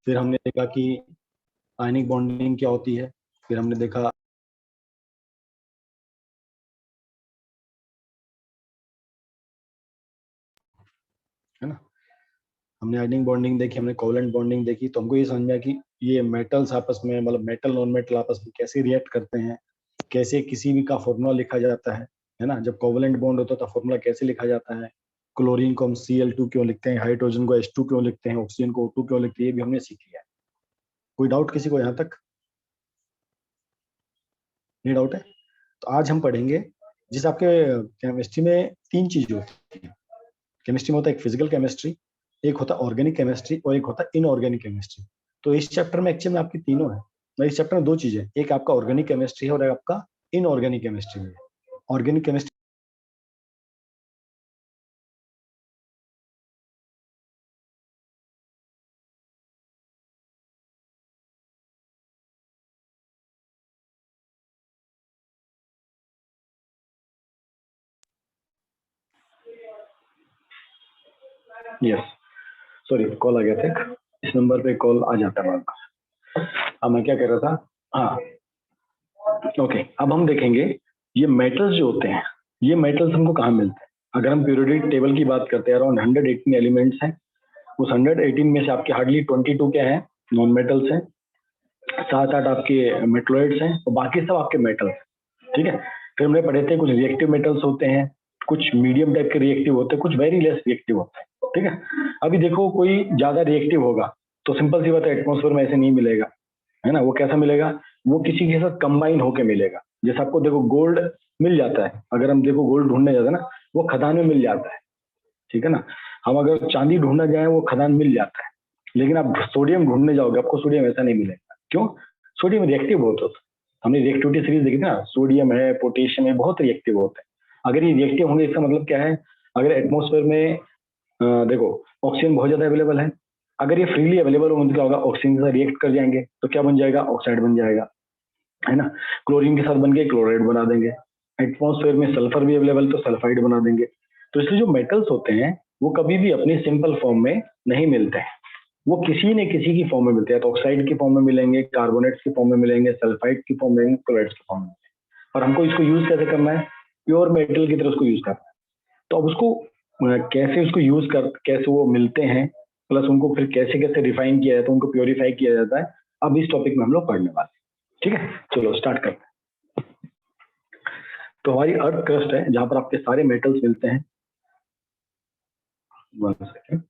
फिर हमने देखा कि आयनिक बॉन्डिंग क्या होती है। फिर हमने देखा है ना, हमने आयनिक बॉन्डिंग देखी, हमने कोवलेंट बॉन्डिंग देखी, तो हमको ये समझ में आया कि ये मेटल्स आपस में, मतलब मेटल नॉन मेटल आपस में कैसे रिएक्ट करते हैं, कैसे किसी भी का फॉर्मूला लिखा जाता है ना। जब कोवलेंट बॉन्ड होता है तो फॉर्मूला कैसे लिखा जाता है, क्लोरीन को हम Cl2 क्यों लिखते हैं, हाइड्रोजन को H2 क्यों लिखते हैं, ऑक्सीजन को O2 क्यों लिखते हैं, ये भी हमने सीख लिया है। कोई डाउट किसी को यहाँ तक? नहीं डाउट है? तो आज हम पढ़ेंगे, जिस आपके केमिस्ट्री में तीन चीज होती है। केमिस्ट्री में होता है एक फिजिकल केमिस्ट्री, एक होता है ऑर्गेनिक केमिस्ट्री, और एक होता है इनऑर्गेनिक केमिस्ट्री। तो इस चैप्टर में एक्चुअली में आपकी तीनों है। मतलब इस चैप्टर में दो चीजें, एक आपका ऑर्गेनिक केमिस्ट्री है और एक आपका इनऑर्गेनिक केमिस्ट्री है। Organic chemistry, yes, sorry call आ गया था एक। इस नंबर पे कॉल आ जाता है बार। अब मैं क्या कर रहा था, हाँ ओके, अब हम देखेंगे ये मेटल्स जो होते हैं, ये मेटल्स हमको कहाँ मिलते हैं। अगर हम पीरियोडिक टेबल की बात करते हैं, अराउंड 118 एलिमेंट्स हैं। उस 118 में से आपके हार्डली 22 क्या है, नॉन मेटल्स हैं। 7-8 आपके मेटलॉइड्स हैं और बाकी सब आपके मेटल्स, ठीक है। फिर हमने पढ़े थे कुछ रिएक्टिव मेटल्स होते हैं, कुछ मीडियम टाइप के रिएक्टिव होते हैं, कुछ वेरी लेस रिएक्टिव होते हैं, ठीक है। अभी देखो कोई ज्यादा रिएक्टिव होगा तो सिंपल सी बात है, एटमोसफेयर में ऐसे नहीं मिलेगा, है ना। वो कैसा मिलेगा, वो किसी के साथ कंबाइन होके मिलेगा। जैसे आपको देखो गोल्ड मिल जाता है, अगर हम देखो गोल्ड ढूंढने जाते हैं ना, वो खदान में मिल जाता है, ठीक है ना। हम अगर चांदी ढूंढने जाए वो खदान मिल जाता है, लेकिन आप सोडियम ढूंढने जाओगे आपको सोडियम ऐसा नहीं मिलेगा। क्यों? सोडियम रिएक्टिव बहुत होता है। हमने रिएक्टिविटी सीरीज देखी थी ना, सोडियम है, पोटेशियम है, बहुत रिएक्टिव होते हैं। अगर ये रिएक्टिव होंगे इसका मतलब क्या है, अगर एटमोसफेयर में देखो ऑक्सीजन बहुत ज्यादा अवेलेबल है, अगर ये फ्रीली अवेलेबल होंगे तो क्या होगा, ऑक्सीजन के साथ रिएक्ट कर जाएंगे तो क्या बन जाएगा, ऑक्साइड बन जाएगा, है ना। क्लोरीन के साथ बन के क्लोराइड बना देंगे। एटमोसफेयर में सल्फर भी अवेलेबल तो सल्फाइड बना देंगे। तो इसलिए जो मेटल्स होते हैं वो कभी भी अपनी सिंपल फॉर्म में नहीं मिलते हैं, वो किसी न किसी की फॉर्म में मिलते हैं। तो ऑक्साइड की फॉर्म में मिलेंगे, कार्बोनेट्स की फॉर्म में मिलेंगे, सल्फाइड की फॉर्म में मिलेंगे, क्लोराइड्स की फॉर्म में मिलेंगे। और हमको इसको यूज कैसे करना है, प्योर मेटल की तरह उसको यूज करना है। तो अब उसको कैसे उसको यूज कर, कैसे वो मिलते हैं, प्लस उनको फिर कैसे कैसे रिफाइन किया जाता है, उनको प्योरीफाई किया जाता है, अब इस टॉपिक में हम लोग पढ़ने वाले हैं, ठीक है। चलो स्टार्ट करते हैं। तो हमारी अर्थ क्रस्ट है जहां पर आपके सारे मेटल्स मिलते हैं। वन सेकेंड,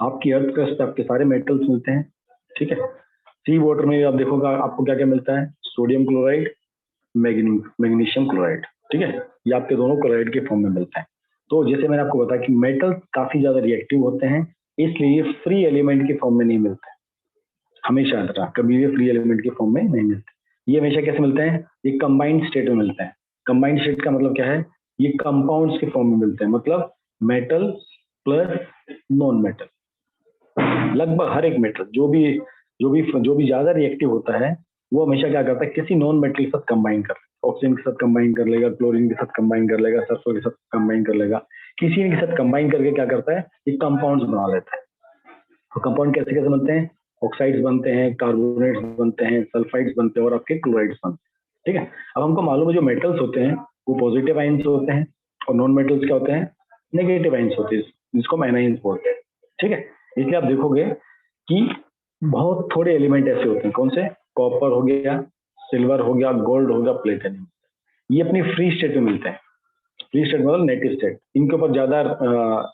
आपकी अर्थ क्रस्ट पे आपके सारे मेटल्स मिलते हैं, ठीक है। सी वाटर में आप देखोगे आपको क्या क्या मिलता है, सोडियम क्लोराइड, मैग्नीशियम क्लोराइड, ठीक है। ये आपके दोनों क्लोराइड के फॉर्म में मिलता है। तो जैसे मैंने आपको बताया कि मेटल्स काफी ज्यादा रिएक्टिव होते हैं, इसलिए ये फ्री एलिमेंट के फॉर्म में नहीं मिलते हैं। हमेशा याद रखना, कभी भी फ्री एलिमेंट के फॉर्म में नहीं मिलते। ये हमेशा कैसे मिलते हैं, ये कंबाइंड स्टेट में मिलते हैं। कंबाइंड स्टेट का मतलब क्या है, ये कंपाउंड्स के फॉर्म में मिलते हैं, मतलब मेटल प्लस नॉन मेटल। लगभग हर एक मेटल जो भी ज्यादा रिएक्टिव होता है वो हमेशा क्या करता है, किसी नॉन मेटल के साथ कंबाइन कर लेगा, ऑक्सीजन के साथ कंबाइन कर लेगा, क्लोरीन के साथ कंबाइन कर लेगा, सल्फर के साथ कंबाइन कर लेगा। किसी के साथ कंबाइन करके क्या करता है, ये कंपाउंड्स बना लेता है। तो कंपाउंड कैसे कैसे बनते हैं, ऑक्साइड्स बनते हैं, कार्बोनेट्स बनते हैं, सल्फाइड्स बनते हैं और आपके क्लोराइड्स बनते हैं, ठीक है। अब हमको मालूम है जो मेटल्स होते हैं वो पॉजिटिव आइंस होते हैं, और नॉन मेटल्स क्या होते हैं, नेगेटिव आइंस होते हैं, जिसको हम एनाइंस बोलते हैं, ठीक है। इसलिए आप देखोगे कि बहुत थोड़े एलिमेंट ऐसे होते हैं, कौन से, कॉपर हो गया, सिल्वर हो गया, गोल्ड हो गया, प्लेटिनम, ये अपनी फ्री स्टेट में मिलते हैं। फ्री स्टेट मतलब नेटिव स्टेट, इनके ऊपर ज्यादा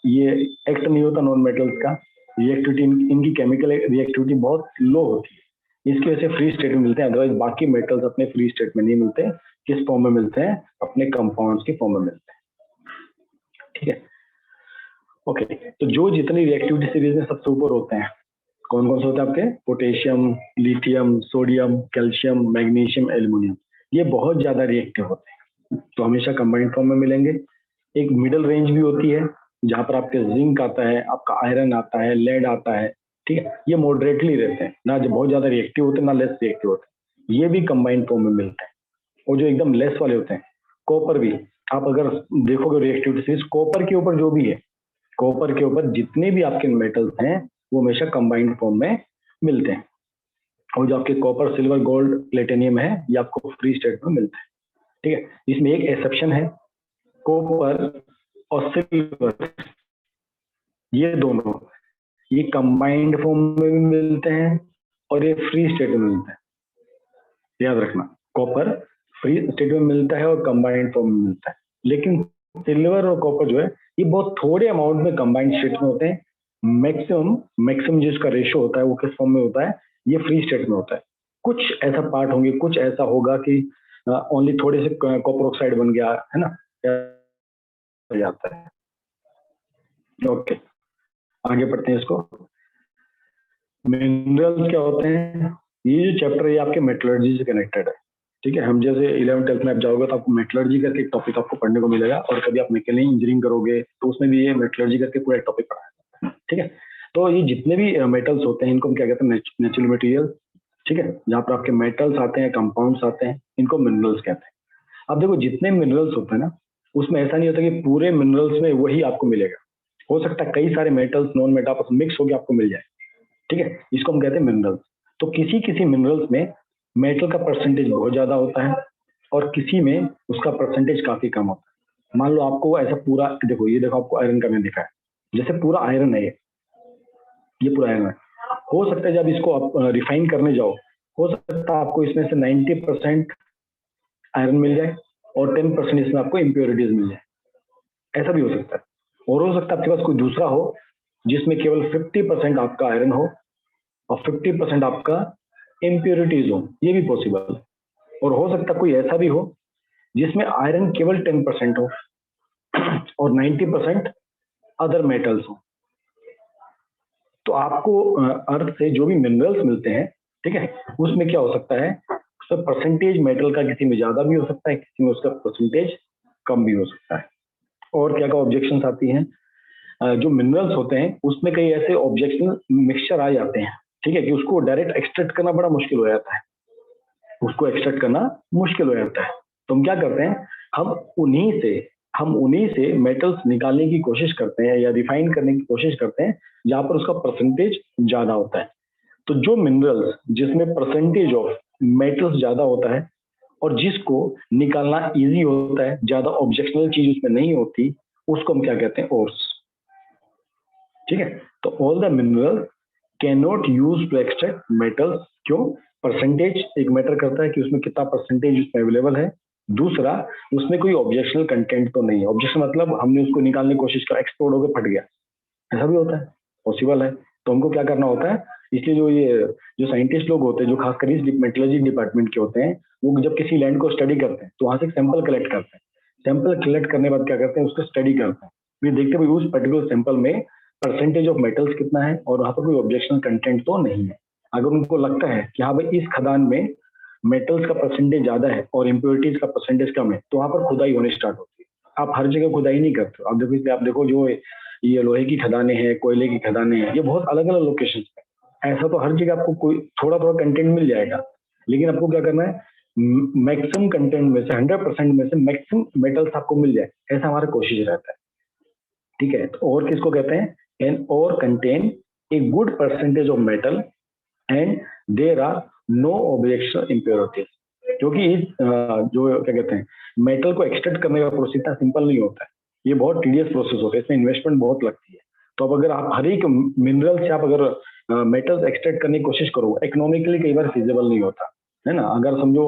ये एक्ट नहीं होता नॉन मेटल्स का। रिएक्टिविटी इनकी केमिकल रिएक्टिविटी बहुत लो होती है, इसकी वजह से फ्री स्टेट में मिलते हैं। अदरवाइज बाकी मेटल्स अपने फ्री स्टेट में नहीं मिलते। किस फॉर्म में मिलते हैं, अपने कंपाउंड्स की फॉर्म में मिलते हैं, ठीक है। ओके, तो जो जितनी रिएक्टिविटी सीरीज में सबसे ऊपर होते हैं, कौन कौन से होते हैं आपके, potassium, lithium, sodium, calcium, magnesium, aluminium, ये बहुत ज्यादा रिएक्टिव होते हैं, तो हमेशा कंबाइंड फॉर्म में मिलेंगे। एक मिडिल रेंज भी होती है जहां पर आपके जिंक आता है, आपका आयरन आता है, लेड आता है, ठीक है। ये मॉडरेटली रहते हैं ना, जो बहुत ज्यादा रिएक्टिव होते हैं ना लेस रिएक्टिव होते हैं, ये भी कंबाइंड फॉर्म में मिलते हैं। और जो एकदम लेस वाले होते हैं, कॉपर भी, आप अगर देखोगे रिएक्टिविटी सीरीज, कॉपर के ऊपर जो भी है, कॉपर के ऊपर जितने भी आपके मेटल्स हैं वो हमेशा कंबाइंड फॉर्म में मिलते हैं। और जो आपके कॉपर, सिल्वर, गोल्ड, प्लेटिनियम है, ये आपको फ्री स्टेट में मिलता है। ठीक है, इसमें एक एक्सेप्शन है, कॉपर और सिल्वर, ये दोनों ये कंबाइंड फॉर्म में भी मिलते हैं और ये फ्री स्टेट में मिलते हैं। याद रखना, कॉपर फ्री स्टेट में मिलता है और कंबाइंड फॉर्म में मिलता है, लेकिन सिल्वर और कॉपर जो है ये बहुत थोड़े अमाउंट में कंबाइंड स्टेट में होते हैं। मैक्सिमम मैक्सिमम जिसका रेशो होता है वो किस फॉर्म में होता है, ये फ्री स्टेट में होता है। कुछ ऐसा पार्ट होंगे, कुछ ऐसा होगा कि ओनली थोड़े से कॉपर ऑक्साइड बन गया है ना, जाता है। ओके, आगे बढ़ते हैं इसको। मिनरल्स क्या होते हैं, ये जो चैप्टर है ये आपके मेटलर्जी से कनेक्टेड है। ठीक है, हम जैसे 11th-12th में आप जाओगे तो आपको मेटलर्जी करके एक टॉपिक आपको पढ़ने को मिलेगा, और कभी आप मैकेनिकल इंजीनियरिंग करोगे तो उसमें भी ये मेटलर्जी करके पूरा एक टॉपिक पढ़ा है। ठीक है, तो ये जितने भी मेटल्स होते हैं इनको हम क्या कहते हैं, नेचुरल मटेरियल। ठीक है, जहाँ पर आपके मेटल्स आते हैं, कंपाउंड्स आते हैं, इनको मिनरल्स कहते हैं। अब देखो, जितने मिनरल्स होते हैं ना, उसमें ऐसा नहीं होता कि पूरे मिनरल्स में वही आपको मिलेगा। हो सकता है कई सारे मेटल्स, नॉन मेटल आपस मिक्स होकर आपको मिल जाए। ठीक है, इसको हम कहते हैं मिनरल्स। तो किसी किसी मिनरल्स में मेटल का परसेंटेज बहुत ज्यादा होता है और किसी में उसका परसेंटेज काफी कम होता है। मान लो आपको ऐसा पूरा, देखो ये देखो आपको आयरन का मैंने दिखा है, जैसे पूरा आयरन है, ये पूरा आयरन है। हो सकता है जब इसको आप रिफाइन करने जाओ, हो सकता है आपको इसमें से 90% आयरन मिल जाए और 10% इसमें आपको इम्प्योरिटीज मिल जाए, ऐसा भी हो सकता है। और हो सकता है आपके पास कोई दूसरा हो जिसमें केवल 50% आपका आयरन हो और 50% आपका इम्प्योरिटीज हो, ये भी पॉसिबल है। और हो सकता है कोई ऐसा भी हो जिसमें आयरन केवल 10% हो और 90% अदर मेटल्स हो। तो आपको अर्थ से जो भी मिनरल्स मिलते हैं, ठीक है, उसमें क्या हो सकता है, उसका परसेंटेज मेटल का किसी में ज्यादा भी हो सकता है, किसी में उसका परसेंटेज कम भी हो सकता है। और क्या क्या ऑब्जेक्शंस आती हैं, जो मिनरल्स होते हैं उसमें कई ऐसे ऑब्जेक्शनल मिक्सचर आ जाते हैं। ठीक है, कि उसको डायरेक्ट एक्सट्रैक्ट करना बड़ा मुश्किल हो जाता है, उसको एक्सट्रैक्ट करना मुश्किल हो जाता है। तो हम क्या करते हैं, हम उन्हीं से हम उन्हीं से मेटल्स निकालने की कोशिश करते हैं या रिफाइन करने की कोशिश करते हैं जहां पर उसका परसेंटेज ज्यादा होता है। तो जो मिनरल्स जिसमें परसेंटेज ऑफ मेटल्स ज्यादा होता है और जिसको निकालना इजी होता है, ज्यादा ऑब्जेक्शनल चीज उसमें नहीं होती, उसको हम क्या कहते हैं, ओर्स। ठीक है, तो all the mineral can not use to extract metals. क्यों? परसेंटेज एक मैटर करता है कि उसमें कितना परसेंटेज उसमें अवेलेबल है। दूसरा, उसमें कोई ऑब्जेक्शनल कंटेंट तो नहीं है। ऑब्जेक्शन मतलब हमने उसको निकालने की कोशिश कर, एक्सप्लोड होकर फट गया, ऐसा भी होता है, पॉसिबल है। तो हमको क्या करना होता है, इसलिए जो साइंटिस्ट लोग होते हैं, जो खासकर इस मेटलर्जी डिपार्टमेंट के होते हैं, वो जब किसी लैंड को स्टडी करते हैं तो वहां से सैंपल कलेक्ट करते हैं। सैंपल कलेक्ट करने के बाद क्या करते हैं, उसको स्टडी करते हैं, फिर देखते हैं भाई उस पर्टिकुलर सैंपल में परसेंटेज ऑफ मेटल्स कितना है और वहां पर कोई ऑब्जेक्शनल कंटेंट तो नहीं है। अगर उनको लगता है कि हाँ भाई इस खदान में मेटल्स का परसेंटेज ज्यादा है और इम्प्योरिटीज का परसेंटेज कम है, तो वहां पर खुदाई होनी स्टार्ट होती है। आप हर जगह खुदाई नहीं करते हो। आप देखो जो ये लोहे की खदानें हैं, कोयले की खदानें हैं, ये बहुत अलग अलग लोकेशन पे। ऐसा तो हर जगह आपको कोई थोड़ा थोड़ा कंटेंट मिल जाएगा, लेकिन आपको क्या करना है, मैक्सिमम कंटेंट में से 100% में से मैक्सिमम मेटल्स आपको मिल जाए, ऐसा हमारा कोशिश रहता है। ठीक है, तो और किसको कहते हैं, an ore contain a good percentage of metal and there are no objection impurities. क्योंकि जो क्या कहते हैं, मेटल को एक्सट्रैक्ट करने का प्रोसेस इतना सिंपल नहीं होता है, ये बहुत टीडियस प्रोसेस होता है, इसमें इन्वेस्टमेंट बहुत लगती है। तो अब अगर आप हर एक मिनरल से आप अगर मेटल्स एक्सट्रैक्ट करने की कोशिश करो, इकोनॉमिकली कई बार फिजिबल नहीं होता है ना। अगर समझो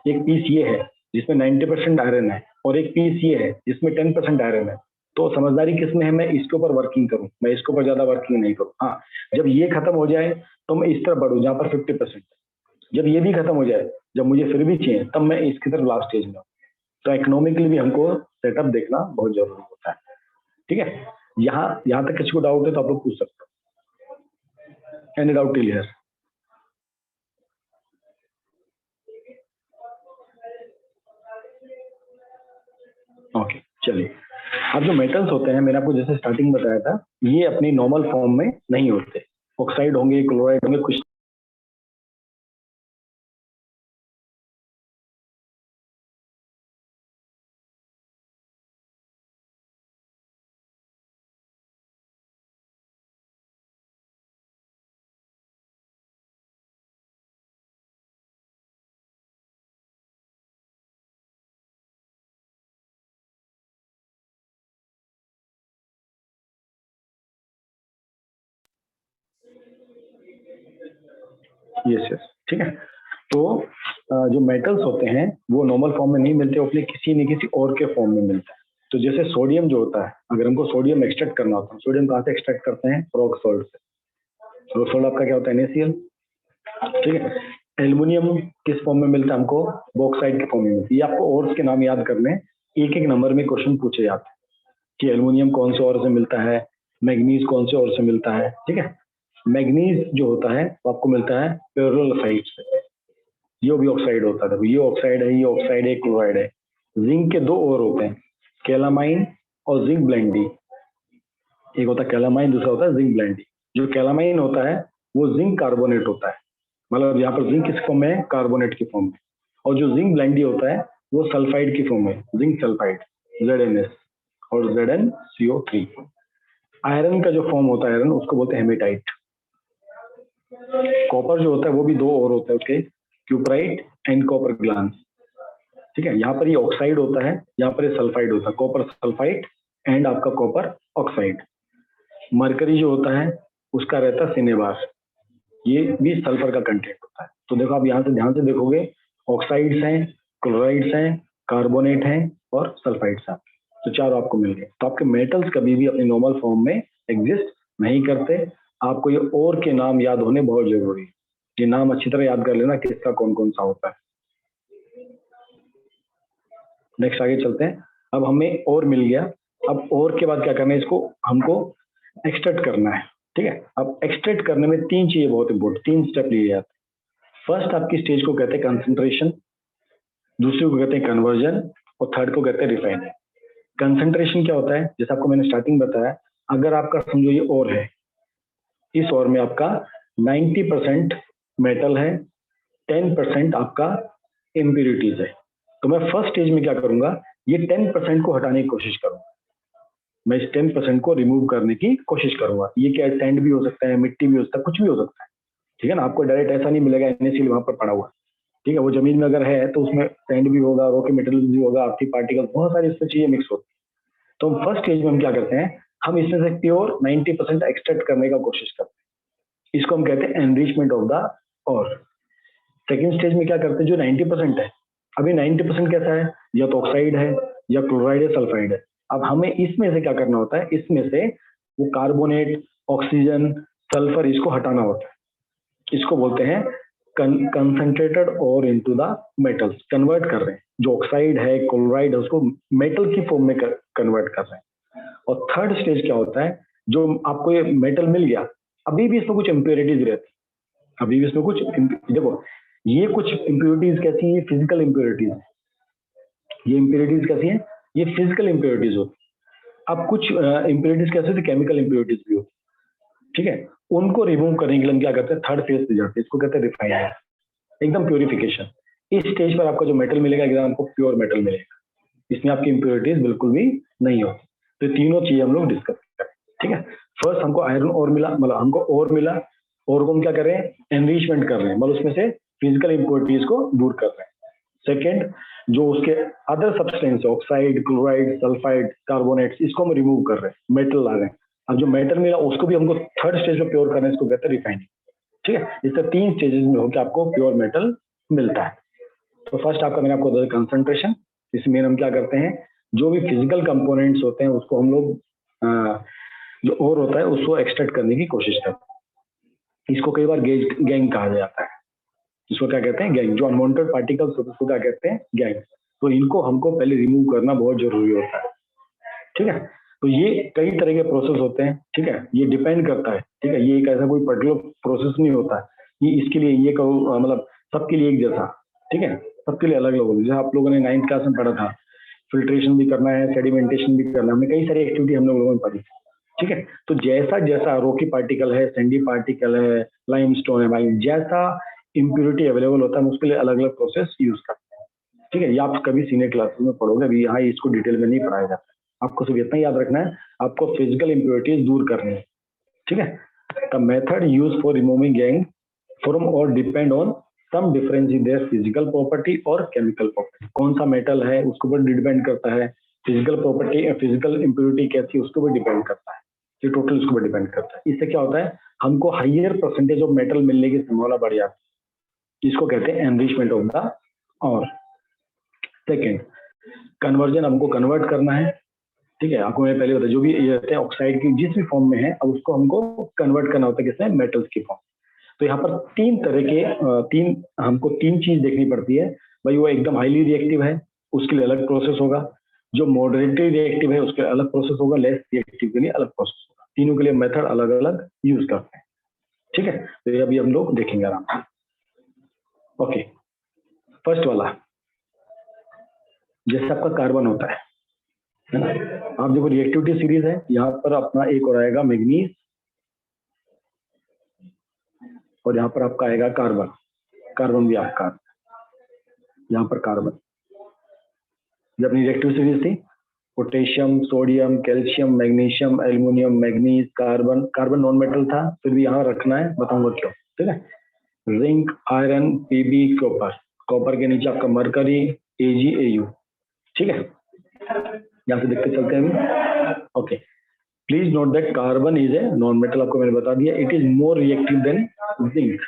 एक पीस ये है जिसमें 90% आयरन है और एक पीस ये है जिसमें 10% आयरन है, तो समझदारी किसमें है, मैं इसके ऊपर वर्किंग करूं, मैं इसके ऊपर ज्यादा वर्किंग नहीं करूं। हाँ, जब ये खत्म हो जाए तो मैं इस तरफ बढ़ूं जहां पर 50%। जब ये भी खत्म हो जाए, जब मुझे फिर भी चाहिए, तब मैं इसकी तरफ लास्ट स्टेज में हूं। तो इकोनॉमिकली भी हमको सेटअप देखना बहुत जरूरी होता है। ठीक है, यहाँ यहाँ तक किसी को डाउट है तो आप लोग पूछ सकते हो। Any doubt till here? Okay, चलिए। अब जो मेटल्स होते हैं, मैंने आपको जैसे स्टार्टिंग बताया था, ये अपनी नॉर्मल फॉर्म में नहीं होते, ऑक्साइड होंगे, क्लोराइड होंगे, कुछ यस यस, ठीक है। तो जो मेटल्स होते हैं वो नॉर्मल फॉर्म में नहीं मिलते, अपने किसी न किसी और के फॉर्म में मिलता है। तो जैसे सोडियम जो होता है, अगर हमको सोडियम एक्सट्रैक्ट करना होता है, सोडियम कहाँ से एक्सट्रैक्ट करते हैं? रॉक सॉल्ट से। रॉक सॉल्ट आपका क्या होता है? NaCl, ठीक है। एल्युमिनियम किस फॉर्म में मिलता है हमको? बॉक्साइड के फॉर्म में मिलता है। ये आपको ओर्स के नाम याद करने, एक एक नंबर में क्वेश्चन पूछे जाते हैं कि एल्युमिनियम कौन से ओर से मिलता है, मैग्नीज कौन से ओर से मिलता है, ठीक है। मैग्नीज जो होता है वो आपको मिलता है पेरोलोसाइट से, ये भी ऑक्साइड होता है। ये ऑक्साइड है, ये ऑक्साइड है, क्लोराइड है। जिंक के दो और होते हैं, कैलामाइन और जिंक ब्लेंडी। एक होता है कैलामाइन, दूसरा होता है जिंक ब्लेंडी। जो कैलामाइन होता है वो जिंक कार्बोनेट होता है, मतलब यहाँ पर जिंक किस फॉर्म में है? कार्बोनेट की फॉर्म में। और जो जिंक ब्लेंडी होता है वो सल्फाइड की फॉर्म में, जिंक सल्फाइड, ZnS और ZnCO3। आयरन का जो फॉर्म होता है आयरन, उसको बोलते हैं हेमेटाइट। कॉपर जो होता है वो भी दो और होता है उसके, क्यूपराइट एंड कॉपर ग्लांस, ठीक है। यहाँ पर ये ऑक्साइड होता है, यहाँ पर ये सल्फाइड होता है, कॉपर सल्फाइड एंड आपका कॉपर ऑक्साइड। मरकरी जो होता है उसका रहता है सिनेबार, ये भी सल्फर का कंटेंट होता है। तो देखो आप यहाँ से ध्यान से देखोगे, ऑक्साइड्स हैं, क्लोराइड्स हैं, कार्बोनेट हैं और सल्फाइड्स हैं। तो चारों आपको मिल गए। तो आपके मेटल्स कभी भी अपने नॉर्मल फॉर्म में एग्जिस्ट नहीं करते। आपको ये और के नाम याद होने बहुत जरूरी है। ये नाम अच्छी तरह याद कर लेना किसका कौन कौन सा होता है। नेक्स्ट आगे चलते हैं। अब हमें और मिल गया, अब और के बाद क्या करना है? इसको हमको एक्सट्रैक्ट करना है, ठीक है। अब एक्सट्रैक्ट करने में तीन चीजें बहुत इंपॉर्टेंट, तीन स्टेप लिए जाते हैं। फर्स्ट आपकी स्टेज को कहते हैं कंसंट्रेशन, दूसरे को कहते हैं कन्वर्जन और थर्ड को कहते हैं रिफाइनिंग। कंसंट्रेशन क्या होता है? जैसे आपको मैंने स्टार्टिंग बताया, अगर आपका समझो ये और है, इस और में आपका 90% मेटल है, 10% आपका इम्प्यूरिटीज है। तो मैं फर्स्ट स्टेज में क्या करूंगा? ये 10% को हटाने की कोशिश करूंगा, मैं इस 10% को रिमूव करने की कोशिश करूंगा। ये क्या है? सैंड भी हो सकता है, मिट्टी भी हो सकता है, कुछ भी हो सकता है, ठीक है ना। आपको डायरेक्ट ऐसा नहीं मिलेगा NaCl वहां पर पड़ा हुआ, ठीक है। वो जमीन में अगर है तो उसमें सैंड भी होगा, रॉकी मेटेरियल भी होगा, आर्थिक पार्टिकल, बहुत सारी इसमें चीजें मिक्स होती है। तो हम फर्स्ट स्टेज में हम क्या करते हैं? हम इसमें से प्योर 90% एक्सट्रैक्ट करने का कोशिश करते हैं। इसको हम कहते हैं एनरिचमेंट ऑफ द और। सेकेंड स्टेज में क्या करते हैं? जो 90% है, अभी 90% कैसा है? या तो ऑक्साइड है, या क्लोराइड है, सल्फाइड है। अब हमें इसमें से क्या करना होता है? इसमें से वो कार्बोनेट, ऑक्सीजन, सल्फर, इसको हटाना होता है। इसको बोलते हैं कंसंट्रेटेड और इनटू द मेटल्स, कन्वर्ट कर रहे हैं। जो ऑक्साइड है, क्लोराइड है, उसको मेटल की फॉर्म में कन्वर्ट कर रहे हैं। और थर्ड स्टेज क्या होता है? जो आपको ये मेटल मिल गया, अभी भी इसमें कुछ इम्प्योरिटीज रहती, अभी भी इसमें कुछ देखो, ये कुछ इम्प्योरिटीज कैसी है? Physical impurities. ये इम्प्योरिटीज कैसी है? ये फिजिकल इम्प्योरिटीज होती है। अब कुछ इम्प्योरिटीज कैसे होती है? केमिकल इम्प्योरिटीज भी होती है, ठीक है। उनको रिमूव करने के लिए हम क्या करते हैं? थर्ड फेज पे जाते हैं, इसको कहते हैं रिफाइनिंग, एकदम प्योरिफिकेशन। इस स्टेज पर आपको जो मेटल मिलेगा एकदम आपको प्योर मेटल मिलेगा, इसमें आपकी इम्प्योरिटीज बिल्कुल भी नहीं होती। तो तीनों चीजें हम लोग डिस्कस करें, ठीक है। फर्स्ट हमको आयरन और मिला, मतलब हमको और मिला, और को हम क्या कर रहे हैं? एनरिचमेंट कर रहे हैं, मतलब उसमें से फिजिकल इम्प्योरिटीज को दूर कर रहे हैं। सेकेंड, जो उसके other substance, oxide, chloride, sulphide, carbonates, इसको हम रिमूव कर रहे हैं, मेटल ला रहे हैं। अब जो मेटल मिला उसको भी हमको थर्ड स्टेज में प्योर करना है, इसको कहते हैं रिफाइनिंग, ठीक है। इससे तीन स्टेजेस में होकर आपको प्योर मेटल मिलता है। तो फर्स्ट आपका मैंने आपको बताया कंसंट्रेशन। इसमें हम क्या करते हैं? जो भी फिजिकल कंपोनेंट्स होते हैं उसको हम लोग जो और होता है उसको एक्सट्रैक्ट करने की कोशिश करते हैं। इसको कई बार गैंग कहा जाता है। इसको क्या कहते हैं? गैंग। जो अनवांटेड पार्टिकल्स होते हैं उसको क्या कहते हैं? गैंग। तो इनको हमको पहले रिमूव करना बहुत जरूरी होता है, ठीक है। तो ये कई तरह के प्रोसेस होते हैं, ठीक है। ये डिपेंड करता है, ठीक है। ये एक ऐसा कोई पर्टिकुलर प्रोसेस नहीं होता है, ये इसके लिए ये कहो, मतलब सबके लिए एक जैसा, ठीक है। सबके लिए अलग अलग होगा। जैसे आप लोगों ने 9th क्लास में पढ़ा था, फिल्ट्रेशन भी करना है, सेडिमेंटेशन भी करना है, हमने कई सारी एक्टिविटी हम लोगों ने पढ़ी, ठीक है। तो जैसा जैसा रॉकी पार्टिकल है, सैंडी पार्टिकल है, लाइमस्टोन है भाई, जैसा इम्प्योरिटी अवेलेबल होता है उसके लिए अलग अलग प्रोसेस यूज करते हैं, ठीक है। ये आप कभी सीनियर क्लासेस में पढ़ोगे, अभी यहाँ इसको डिटेल में नहीं पढ़ाया जाता। आपको सिर्फ इतना याद रखना है, आपको फिजिकल इम्प्योरिटीज दूर करनी है, ठीक है। The method use for removing gangue from और depend on some difference in their physical property और केमिकल प्रॉपर्टी। कौन सा मेटल है उसके ऊपर डिपेंड करता है, फिजिकल प्रॉपर्टी, फिजिकल इम्प्योरिटी कैसी है उसके ऊपर डिपेंड करता है, ये टोटल उसके ऊपर डिपेंड करता है। इससे क्या होता है? हमको हाइयर परसेंटेज ऑफ मेटल मिलने की संभावना बढ़ जाती है, इसको कहते हैं एनरिचमेंट ऑफ द और। सेकेंड, कन्वर्जन, हमको कन्वर्ट करना है, ठीक है। आपको मैं पहले बताया जो भी ये रहते हैं ऑक्साइड की जिस भी फॉर्म में है, अब उसको हमको कन्वर्ट करना होता है किसमें, मेटल्स की फॉर्म। तो यहाँ पर तीन तरह के हमको तीन चीज देखनी पड़ती है भाई। वो एकदम हाईली रिएक्टिव है, उसके लिए अलग प्रोसेस होगा। जो मॉडरेटली रिएक्टिव है उसके लिए अलग प्रोसेस होगा। लेस रिएक्टिव के लिए अलग प्रोसेस होगा। तीनों के लिए मेथड अलग अलग यूज करते हैं, ठीक है। तो ये अभी हम लोग देखेंगे आराम से। ओके, फर्स्ट वाला, जैसे आपका कार्बन होता है ना। आप देखो रिएक्टिविटी सीरीज है, यहाँ पर अपना एक और आएगा मैग्नीज, और यहाँ पर आपका आएगा कार्बन। कार्बन भी आपका, यहाँ पर कार्बन जब अपनी रिएक्टिव सीरीज थी, potassium, sodium, calcium, magnesium, aluminium, manganese, carbon. Carbon non metal था, फिर भी यहाँ रखना है, बताऊंगा क्यों, ठीक है। Zinc, iron, PB, copper. Copper के नीचे आपका मरकरी, एजी, एयू, ठीक है। यहाँ से देखते चलते हैं। Okay, please note that carbon is a non metal, आपको मैंने बता दिया। It is more reactive than zinc.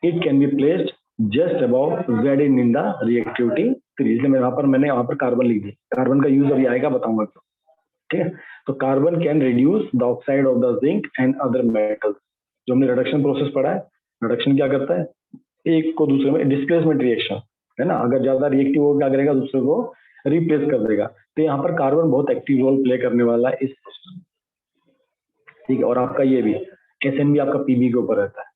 It can be placed just about Z in the reactivity series. इसलिए मैंने यहाँ पर कार्बन लिख दिया। कार्बन का यूज अभी आएगा, बताऊंगा क्यों, ठीक है। तो carbon can reduce the oxide of the zinc and other metals. जो हमने रिडक्शन प्रोसेस पढ़ा है, रिडक्शन क्या करता है, एक को दूसरे में डिस्प्लेसमेंट रिएक्शन है ना। अगर ज्यादा रिएक्टिव हो क्या करेगा, दूसरे को रिप्लेस कर देगा। तो यहाँ पर कार्बन बहुत एक्टिव रोल प्ले करने वाला है इस, ठीक है। और आपका ये भी एसएन भी आपका पीबी के ऊपर रहता है।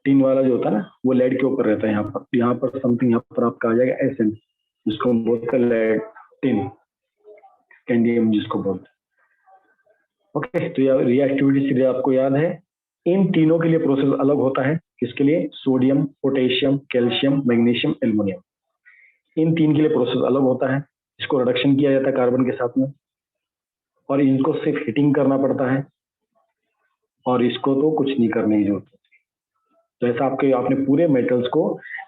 टिन वाला जो होता है ना, वो लेड के ऊपर रहता है। यहाँ पर समथिंग यहाँ पर आपका आ जाएगा एसएन, जिसको हम बोलते हैं लेड टिन, कैंडियम जिसको बोलते हैं। ओके, तो ये रिएक्टिविटी सीरीज आपको याद है। इन तीनों के लिए प्रोसेस अलग होता है। किसके लिए, sodium, potassium, calcium, magnesium, aluminium. इन तीन के लिए प्रोसेस अलग होता है। इसको रिडक्शन किया जाता है कार्बन के साथ में, और इनको सिर्फ हीटिंग करना पड़ता है, और इसको तो कुछ नहीं करने की जरूरत। तो ऐसा आपने पूरे मेटल्स को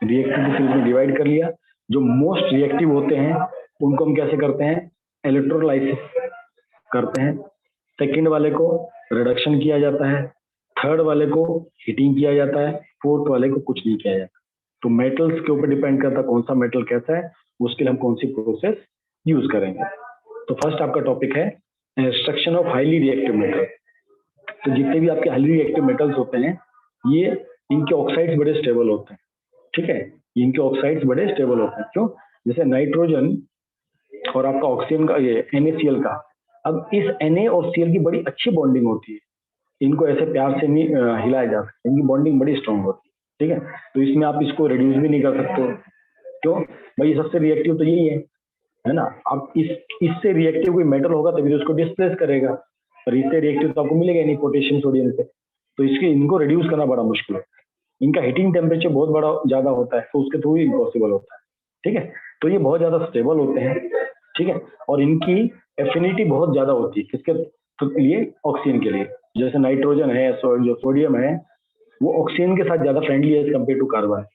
रिएक्टिव सीरीज में डिवाइड कर लिया। जो मोस्ट रिएक्टिव होते हैं उनको हम कैसे करते हैं, इलेक्ट्रोलाइसिस करते हैं। सेकंड वाले को रिडक्शन किया जाता है, थर्ड वाले को हीटिंग किया जाता है, फोर्थ वाले को कुछ नहीं किया जाता। तो मेटल्स के ऊपर डिपेंड करता है कौन सा मेटल कैसा है, उसके लिए हम कौन सी प्रोसेस यूज करेंगे। तो फर्स्ट आपका टॉपिक है extraction of highly reactive metal. तो जितने भी आपके हाईली रिएक्टिव मेटल्स होते हैं, ये इनके ऑक्साइड्स बड़े स्टेबल होते हैं, ठीक है। इनके ऑक्साइड्स बड़े स्टेबल होते हैं। क्यों, जैसे नाइट्रोजन और आपका ऑक्सीजन का, ये NaCl का, अब इस Na और Cl की बड़ी अच्छी बॉन्डिंग होती है। इनको ऐसे प्यार से नहीं हिलाया जा सकता, इनकी बॉन्डिंग बड़ी स्ट्रांग होती है, ठीक है। तो इसमें आप इसको रिड्यूस भी नहीं कर सकते हो। क्यों भाई, सबसे रिएक्टिव तो यही है ना। अब इससे रिएक्टिव कोई मेटल होगा तभी तो उसको डिस्प्लेस करेगा, और इससे रिएक्टिव तो आपको मिलेगा नहीं पोटेशियम सोडियम से। तो इसके इनको रिड्यूस करना बड़ा मुश्किल है। इनका हीटिंग टेम्परेचर बहुत बड़ा ज्यादा होता है, तो उसके थ्रू ही इम्पॉसिबल होता है, ठीक है। तो ये बहुत ज्यादा स्टेबल होते हैं, ठीक है। और इनकी एफिनिटी बहुत ज्यादा होती है किसके लिए, ऑक्सीजन के लिए। जैसे नाइट्रोजन है, जो सोडियम है, वो ऑक्सीजन के साथ ज्यादा फ्रेंडली है कम्पेयर टू कार्बन।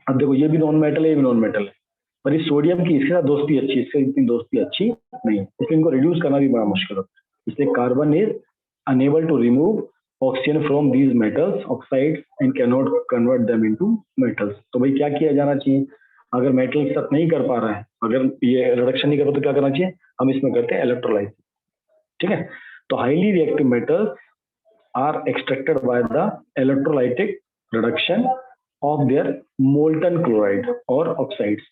अब देखो ये भी नॉन मेटल है, ये भी नॉन मेटल है, पर इस सोडियम की इसके साथ दोस्ती अच्छी, इसके इतनी दोस्ती अच्छी नहीं है, इसलिए इनको रिड्यूस करना भी बड़ा मुश्किल होता है। इसलिए carbon is unable to remove oxygen from these metals oxide and can not convert them into metals. तो भाई क्या किया जाना चाहिए, अगर मेटल के साथ नहीं कर पा रहा है, अगर ये रिडक्शन नहीं कर पा तो क्या करना चाहिए, हम इसमें करते हैं इलेक्ट्रोलाइसिस, ठीक है। तो highly reactive metals are extracted by the electrolytic reduction of their molten chloride और ऑक्साइड्स,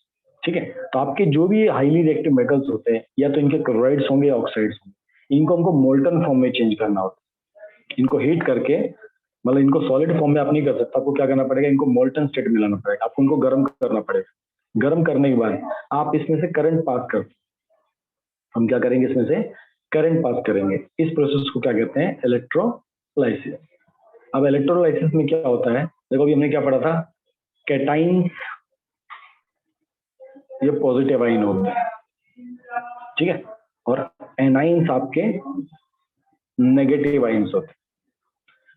ठीक है। तो आपके जो भी हाईली रिएक्टिव मेटल्स होते हैं, या तो इनके क्लोराइड्स होंगे या ऑक्साइड्स होंगे, इनको हमको मोल्टन फॉर्म में चेंज करना होता है। इनको हीट करके, मतलब इनको सॉलिड फॉर्म में आप नहीं कर सकते, आपको क्या करना पड़ेगा, इनको मोल्टन स्टेट में लाना पड़ेगा, आपको इनको गर्म करना पड़ेगा। गर्म करने के बाद आप इसमें से करंट पास कर, हम क्या करेंगे, इसमें से करंट पास करेंगे। इस प्रोसेस को क्या कहते हैं, इलेक्ट्रोलाइसिस। अब इलेक्ट्रोलाइसिस में क्या होता है, देखो अभी हमने क्या पढ़ा था, कैटाइन ये पॉजिटिव आइन होते हैं, ठीक है, और एनाइंस आपके नेगेटिव आइंस होते हैं।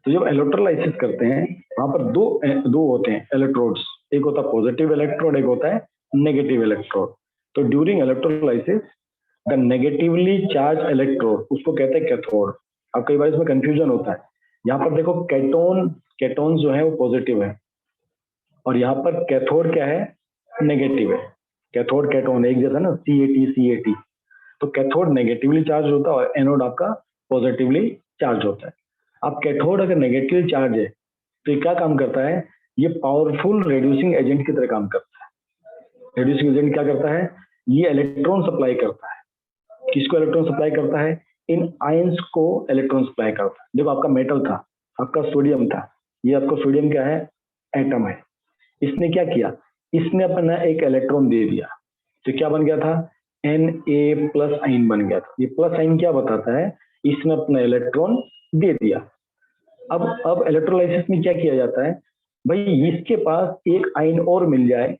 तो जब इलेक्ट्रोलाइसिस करते हैं, वहां पर दो होते हैं इलेक्ट्रोड्स, एक होता है पॉजिटिव इलेक्ट्रोड, एक होता है नेगेटिव इलेक्ट्रोड। तो during electrolysis the negatively charge electrode, उसको कहते हैं कैथोड। अब कई बार इसमें कंफ्यूजन होता है, यहाँ पर देखो केटोन, केटोन जो है वो पॉजिटिव है, और यहाँ पर कैथोड क्या है, नेगेटिव है। कैथोड कैटोन एक जैसा ना, CAT। तो कैथोड नेगेटिवली चार्ज होता है और एनोड आपका पॉजिटिवली चार्ज होता है। अब कैथोड अगर नेगेटिव चार्ज है तो ये क्या काम करता है, ये पावरफुल रेड्यूसिंग एजेंट की तरह काम करता है। रेड्यूसिंग एजेंट क्या करता है, ये इलेक्ट्रॉन सप्लाई करता है। किसको इलेक्ट्रॉन सप्लाई करता है, इन आयंस को इलेक्ट्रॉन सप्लाई करता है। देखो आपका मेटल था, आपका सोडियम था, ये आपका सोडियम क्या है, एटम है। इसने क्या किया, इसने अपना एक इलेक्ट्रॉन दे दिया, तो क्या बन गया था, Na प्लस आइन बन गया था। ये प्लस आइन क्या बताता है, इसने अपना इलेक्ट्रॉन दे दिया। अब इलेक्ट्रोलाइसिस में क्या किया जाता है, भाई इसके पास एक आइन और मिल जाए,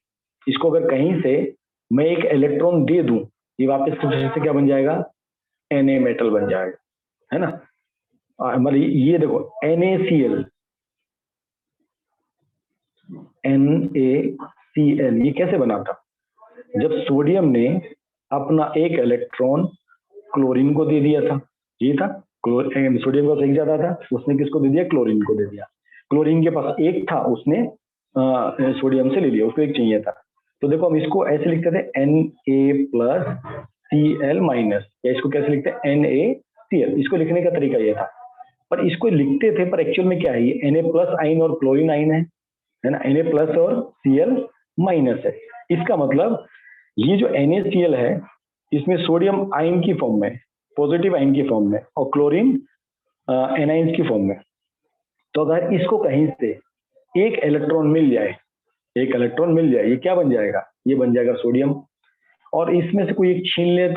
इसको अगर कहीं से मैं एक इलेक्ट्रॉन दे दूं, ये वापस से क्या बन जाएगा, Na मेटल बन जाएगा, है ना। मतलब ये देखो NaCl, ये कैसे बना था, जब सोडियम ने अपना एक इलेक्ट्रॉन क्लोरीन को दे दिया था, ये था सोडियम का एक ज्यादा था, उसने किसको दे दिया, क्लोरीन को दे दिया। क्लोरीन के पास एक था, उसने सोडियम से ले लिया, उसको एक चाहिए था। तो देखो हम इसको ऐसे लिखते थे Na प्लस Cl माइनस, या इसको कैसे लिखते हैं, NaCl। इसको लिखने का तरीका ये था, पर इसको लिखते थे पर एक्चुअल में क्या है, ये Na प्लस आइन और क्लोरीन आइन है ना, Na प्लस और Cl माइनस है। इसका मतलब ये जो NaCl है, इसमें सोडियम आयन की फॉर्म में, पॉजिटिव आयन की फॉर्म में, और क्लोरीन एनाइंस की फॉर्म में। तो अगर इसको कहीं से एक इलेक्ट्रॉन मिल जाए, ये क्या बन जाएगा, ये बन जाएगा सोडियम। और इसमें से कोई एक छीन ले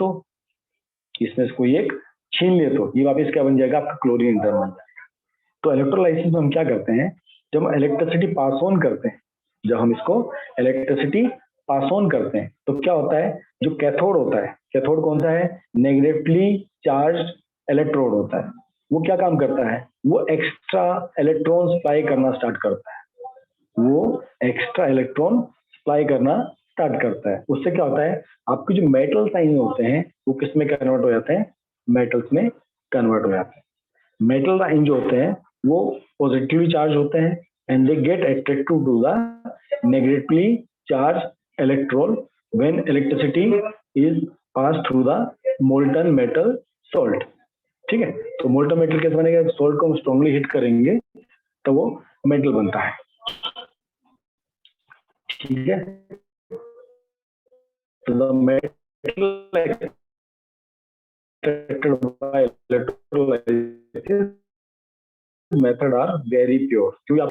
तो, ये वापस क्या बन जाएगा, आपका क्लोरीन इंटर बन जाएगा। तो इलेक्ट्रोलाइसिस में हम क्या करते हैं, जब हम इलेक्ट्रिसिटी पास ऑन करते हैं, तो क्या होता है, जो कैथोड होता है, कैथोड कौन सा है, नेगेटिवली चार्ज इलेक्ट्रोड होता है, वो क्या काम करता है, वो एक्स्ट्रा इलेक्ट्रॉन सप्लाई करना स्टार्ट करता है। उससे क्या होता है, आपके जो मेटल साइन होते हैं वो किस में कन्वर्ट हो जाते हैं, मेटल्स में कन्वर्ट हो जाते हैं। मेटल आयन जो होते हैं वो पॉजिटिवली चार्ज होते हैं, and they get attracted to the negatively charge electron when electricity is pass through the molten metal salt. ठीक है, तो मोल्टन मेटल कैसे बनेगा, सॉल्ट को हम स्ट्रांगली हिट करेंगे तो वो मेटल बनता है। ठीक है, तो the metal by electrolysis method are very pure, क्योंकि आप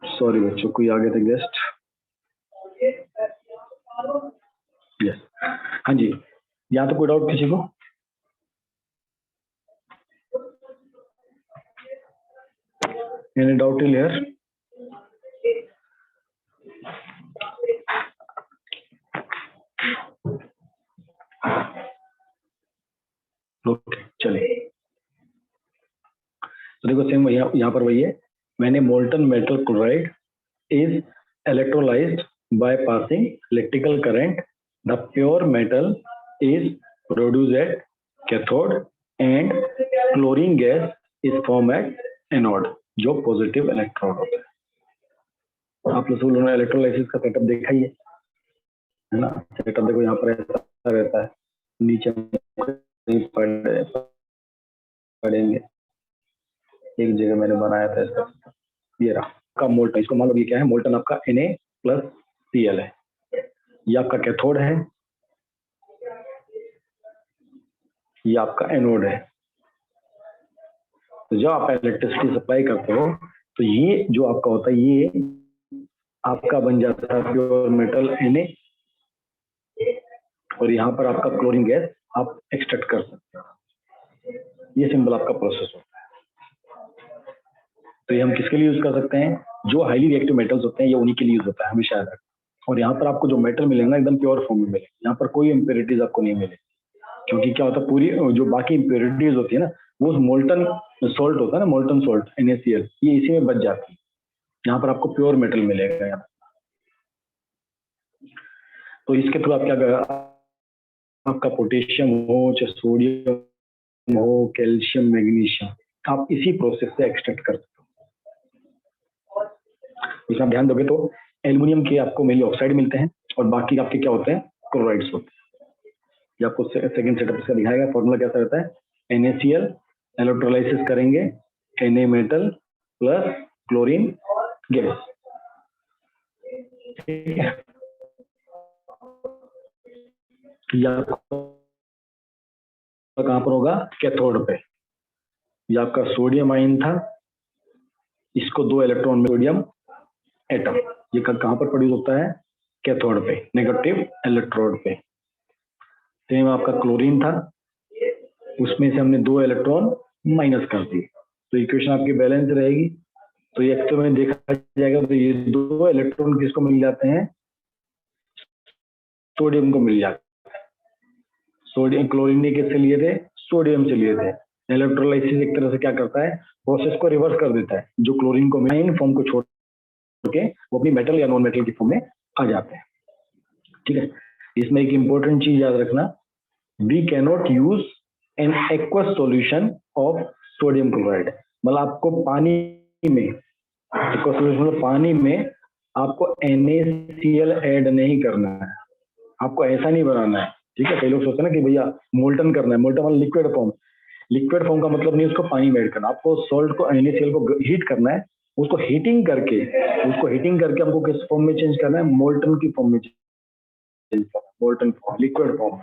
सॉरी बच्चों, कोई आ गए थे गेस्ट। यस, हाँ जी, यहाँ तो कोई डाउट किसी को, any doubt till here? Okay चलिए, तो देखो सेम यहाँ पर वही है, मैंने molten metal chloride is electrolyzed by passing electrical current. The pure metal is produced at cathode and chlorine gas is formed at anode, जो पॉजिटिव इलेक्ट्रोड होता है। आप लोगों ने इलेक्ट्रोलाइसिस का सेटअप देखा ही है, है ना। सेटअप देखो यहाँ पर ऐसा रहता है, नीचे पड़ेंगे, एक जगह मैंने बनाया था इसका, ये रहा का मोल्टन। इसको मान लो ये क्या है, मोल्टन आपका Na+Cl है, ये आपका कैथोड है, ये आपका एनोड है। तो जब आप इलेक्ट्रिसिटी सप्लाई करते हो तो ये जो आपका होता है, ये आपका बन जाता है प्योर मेटल Na, और यहाँ पर आपका क्लोरीन गैस आप एक्सट्रैक्ट कर सकते हो। ये सिंपल आपका प्रोसेस होता है। तो ये हम किसके लिए यूज कर सकते हैं, जो हाईली रिएक्टिव मेटल्स होते हैं ये उन्हीं के लिए यूज होता है, हमेशा याद रखें। और यहाँ पर आपको जो मेटल मिलेंगे ना एकदम प्योर फॉर्म में मिलेंगे, यहाँ पर कोई इम्प्योरिटीज आपको नहीं मिलेगी। क्योंकि क्या होता है, पूरी जो बाकी इम्प्योरिटीज होती है ना, वो मोल्टन सॉल्ट होता है ना, मोल्टन सॉल्ट NaCl, ये इसी में बच जाती है। यहाँ पर आपको प्योर मेटल मिलेगा यहाँ। तो इसके थ्रू आप क्या करेगा, आपका पोटेशियम हो चाहे सोडियम हो, कैल्शियम, मैग्नीशियम, आप इसी प्रोसेस से एक्सट्रैक्ट कर सकते हो। इसमें आप ध्यान दोगे तो एल्यूमिनियम के आपको मेनली ऑक्साइड मिलते हैं, और बाकी आपके क्या होते हैं, क्लोराइड्स होते हैं। ये आपको सेकंड सेटअप इसका दिखाएगा। फॉर्मूला कैसा रहता है, NaCl, इलेक्ट्रोलाइसिस करेंगे Na metal plus chlorine gas, ठीक है। कहाँ पर होगा, कैथोड पे। ये आपका सोडियम आयन था, इसको 2 इलेक्ट्रॉन में सोडियम एटम, ये कहाँ पर प्रोड्यूस होता है, कैथोड पे, नेगेटिव इलेक्ट्रोड पे। सेम आपका क्लोरीन था, उसमें से हमने 2 इलेक्ट्रॉन माइनस कर दिए, तो इक्वेशन आपकी बैलेंस रहेगी। तो ये एक्चुअल में देखा जाएगा तो ये 2 इलेक्ट्रॉन किसको मिल जाते हैं, सोडियम को मिल जाते हैं। सोडियम, क्लोरीन ने किससे लिए थे, सोडियम से लिए थे। इलेक्ट्रोलाइसिस एक तरह से क्या करता है, प्रोसेस को रिवर्स कर देता है, जो क्लोरीन को आयन फॉर्म को छोड़ के वो अपनी मेटल या नॉन मेटल की फॉर्म में आ जाते हैं, ठीक है। इसमें एक इंपॉर्टेंट चीज याद रखना, we can not use an aqueous solution of sodium chloride. मतलब आपको पानी में, एक्वस सॉल्यूशन मतलब पानी में आपको NaCl ऐड नहीं करना है, आपको ऐसा नहीं बनाना है, ठीक है। कई लोग सोचते हैं ना कि भैया मोल्टन करना है, मोल्टन मतलब लिक्विड फॉर्म। लिक्विड फॉर्म का मतलब नहीं उसको पानी में ऐड करना, आपको सॉल्ट को NaCl को हीट करना है, उसको हीटिंग करके हमको किस फॉर्म में चेंज करना है, मोल्टन की फॉर्म में चेंज करना है, मोल्टन फॉर्म, लिक्विड फॉर्म।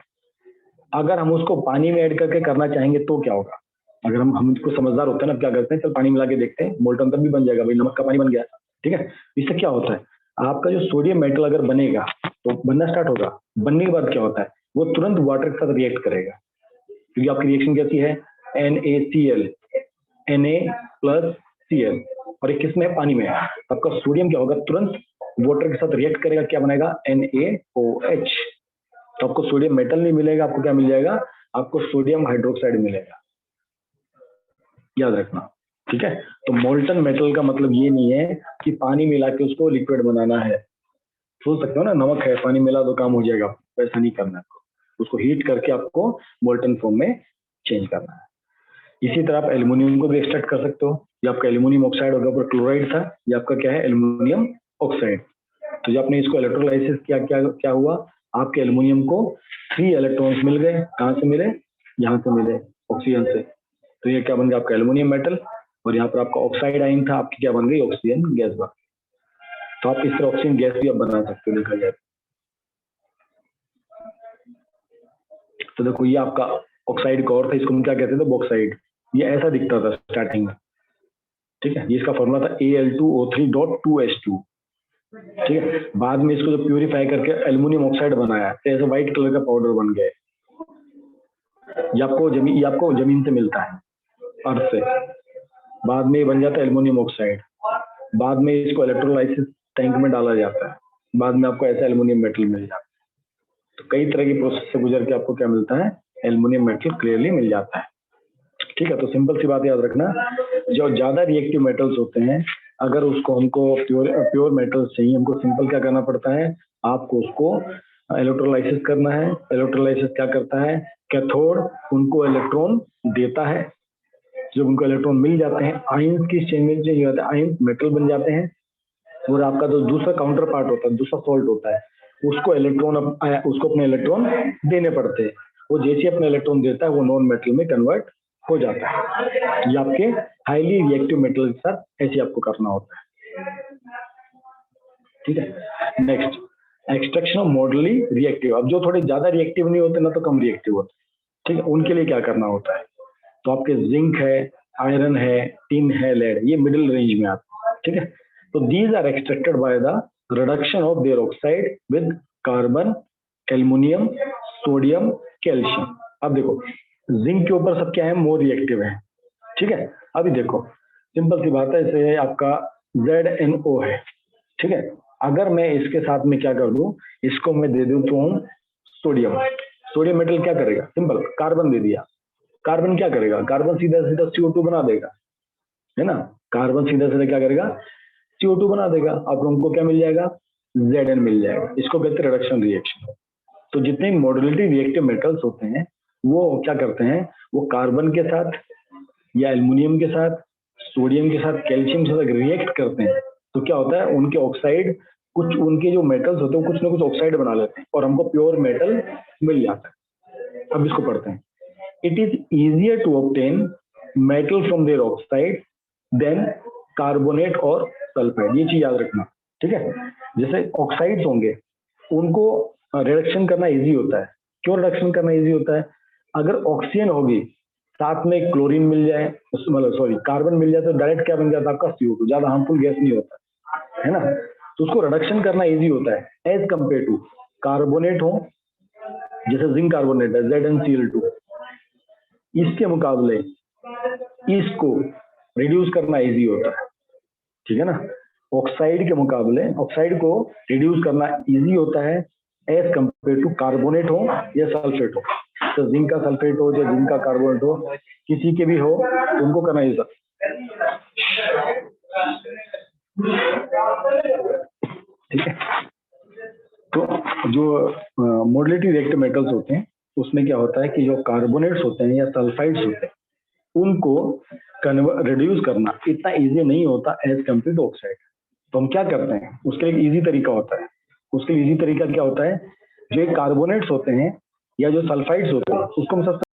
अगर हम उसको पानी में ऐड करके करना चाहेंगे तो क्या होगा, अगर हम इसको समझदार होते हैं ना, क्या करते हैं, चल पानी मिला के देखते हैं, मोल्टन तब भी बन जाएगा भाई, नमक का पानी बन गया, ठीक है। इससे क्या होता है, आपका जो सोडियम मेटल अगर बनेगा तो बनना स्टार्ट होगा, बनने के बाद क्या होता है, वो तुरंत वाटर के साथ रिएक्ट करेगा, क्योंकि आपकी रिएक्शन कैसी है, NaCl, Na+Cl, और एक किसमें है, पानी में है। आपका सोडियम क्या होगा, तुरंत वाटर के साथ रिएक्ट करेगा, क्या बनेगा, NaOH। तो आपको सोडियम मेटल नहीं मिलेगा, आपको क्या मिल जाएगा, आपको सोडियम हाइड्रोक्साइड मिलेगा, याद रखना, ठीक है। तो मोल्टन मेटल का मतलब ये नहीं है कि पानी मिला के उसको लिक्विड बनाना है। सोच सकते हो ना, नमक है, पानी मिला दो काम हो जाएगा, वैसा नहीं करना है, उसको हीट करके आपको मोल्टन फॉर्म में चेंज करना है। इसी तरह आप एल्यूमिनियम को भी एक्सट्रैक्ट कर सकते हो, ये आपका एल्यूमिनियम ऑक्साइड होगा, ऊपर क्लोराइड था, ये आपका क्या है, एल्यूमिनियम ऑक्साइड। तो जब आपने इसको इलेक्ट्रोलाइसिस किया, क्या हुआ, आपके एल्यूमिनियम को 3 इलेक्ट्रॉन्स मिल गए, कहाँ से मिले, यहाँ से मिले, ऑक्सीजन से। तो ये क्या बन गया, आपका एल्यूमिनियम मेटल, और यहाँ पर आपका ऑक्साइड आयन था, आपकी क्या बन गई, ऑक्सीजन गैस बन। तो आप इस तरह ऑक्सीजन गैस भी आप बना सकते हो, देखा जाए तो। देखो ये आपका ऑक्साइड का और था, इसको हम क्या कहते थे, बॉक्साइड। ये ऐसा दिखता था स्टार्टिंग में, ठीक है। ये इसका फॉर्मूला था Al2O3.2H2, ठीक है। बाद में इसको जो प्यूरिफाई करके एल्यूमिनियम ऑक्साइड बनाया, तो ऐसे व्हाइट कलर का पाउडर बन गया। ये आपको जमीन से मिलता है, अर्थ से। बाद में ये बन जाता है एल्यूमिनियम ऑक्साइड, बाद में इसको इलेक्ट्रोलाइसिस टैंक में डाला जाता है, बाद में आपको ऐसा एल्यूमिनियम मेटल मिल जाता है। तो कई तरह की प्रोसेस से गुजर के आपको क्या मिलता है, एल्यूमिनियम मेटल क्लियरली मिल जाता है, ठीक है। तो सिंपल सी बात याद रखना, जो ज्यादा रिएक्टिव मेटल्स होते हैं, अगर उसको हमको प्योर मेटल्स चाहिए, हमको सिंपल क्या करना पड़ता है, आपको उसको इलेक्ट्रोलाइसिस करना है। इलेक्ट्रोलाइसिस क्या करता है, कैथोड उनको इलेक्ट्रॉन देता है, जब उनको इलेक्ट्रॉन मिल जाते हैं, आयंस की एक्सचेंज होता है, आयंस मेटल बन जाते हैं, और आपका जो दूसरा काउंटर पार्ट होता है, दूसरा सॉल्ट होता है, उसको अपने इलेक्ट्रॉन देने पड़ते हैं। वो जैसे अपने इलेक्ट्रॉन देता है वो नॉन मेटल में कन्वर्ट हो जाता है। ये आपके हाईली रिएक्टिव मेटल के साथ ऐसे आपको करना होता है। ठीक है, नेक्स्ट एक्सट्रैक्शन ऑफ मॉडर्नली रिएक्टिव। अब जो थोड़े ज्यादा रिएक्टिव नहीं होते ना तो कम रिएक्टिव होते, ठीक है, उनके लिए क्या करना होता है? तो आपके जिंक है, आयरन है, टिन है, लेड, ये मिडिल रेंज में आते हैं। ठीक है, तो these are extracted by the reduction of their oxide with carbon, aluminium, sodium, calcium. अब देखो जिंक के ऊपर सब क्या है, मोर रिएक्टिव है। ठीक है, अभी देखो सिंपल सी बात है, जैसे आपका ZNO है। ठीक है, अगर मैं इसके साथ में क्या कर दूं, इसको मैं दे दूं तो सोडियम। सोडियम मेटल क्या करेगा, सिंपल कार्बन दे दिया, कार्बन क्या करेगा, कार्बन सीधा सीधा CO2 बना देगा, है ना। कार्बन सीधा सीधा क्या करेगा, CO2 बना देगा। आप लोगों को क्या मिल जाएगा, Zn मिल जाएगा। इसको कहते हैं रिडक्शन रिएक्शन। तो जितने मॉडुलेटरी रिएक्टिव मेटल्स होते हैं वो क्या करते हैं, वो कार्बन के साथ या एल्युमिनियम के साथ, सोडियम के साथ, कैल्शियम के साथ रिएक्ट करते हैं। तो क्या होता है, उनके ऑक्साइड, कुछ उनके जो मेटल्स होते हैं कुछ ना कुछ ऑक्साइड बना लेते हैं और हमको प्योर मेटल मिल जाता है। अब इसको पढ़ते हैं। It is easier to obtain metal from their oxide than carbonate और सल्फाइड, ये चीज याद रखना। ठीक है, जैसे ऑक्साइड्स होंगे उनको रिडक्शन करना इजी होता है। क्यों रिडक्शन करना इजी होता है, अगर ऑक्सीजन होगी साथ में क्लोरीन मिल जाए, मतलब सॉरी कार्बन मिल जाए, तो डायरेक्ट क्या बन जाता है आपका CO2, ज्यादा हार्मफुल गैस नहीं होता, है ना। तो उसको रिडक्शन करना इजी होता है एज कंपेयर टू कार्बोनेट हो, जैसे जिंक कार्बोनेट है ZnCl2, इसके मुकाबले इसको रिड्यूस करना इजी होता है। ठीक है ना, ऑक्साइड के मुकाबले ऑक्साइड को रिड्यूस करना इजी होता है एज कंपेयर टू कार्बोनेट हो या सल्फेट हो। तो जिंक का सल्फेट हो या जिंक का कार्बोनेट हो, किसी के भी हो, उनको करना इजी। ठीक है, तो जो मॉडुलेटरी रिएक्टिव मेटल्स होते हैं उसमें क्या होता है कि जो कार्बोनेट्स होते हैं या सल्फाइड्स होते हैं उनको रिड्यूस करना इतना इजी नहीं होता एज कम्पेयर टू ऑक्साइड। तो हम क्या करते हैं, उसके लिए इजी तरीका होता है। उसके लिए इजी तरीका क्या होता है, जो कार्बोनेट्स होते हैं या जो सल्फाइड्स होते हैं उसको हम सबसे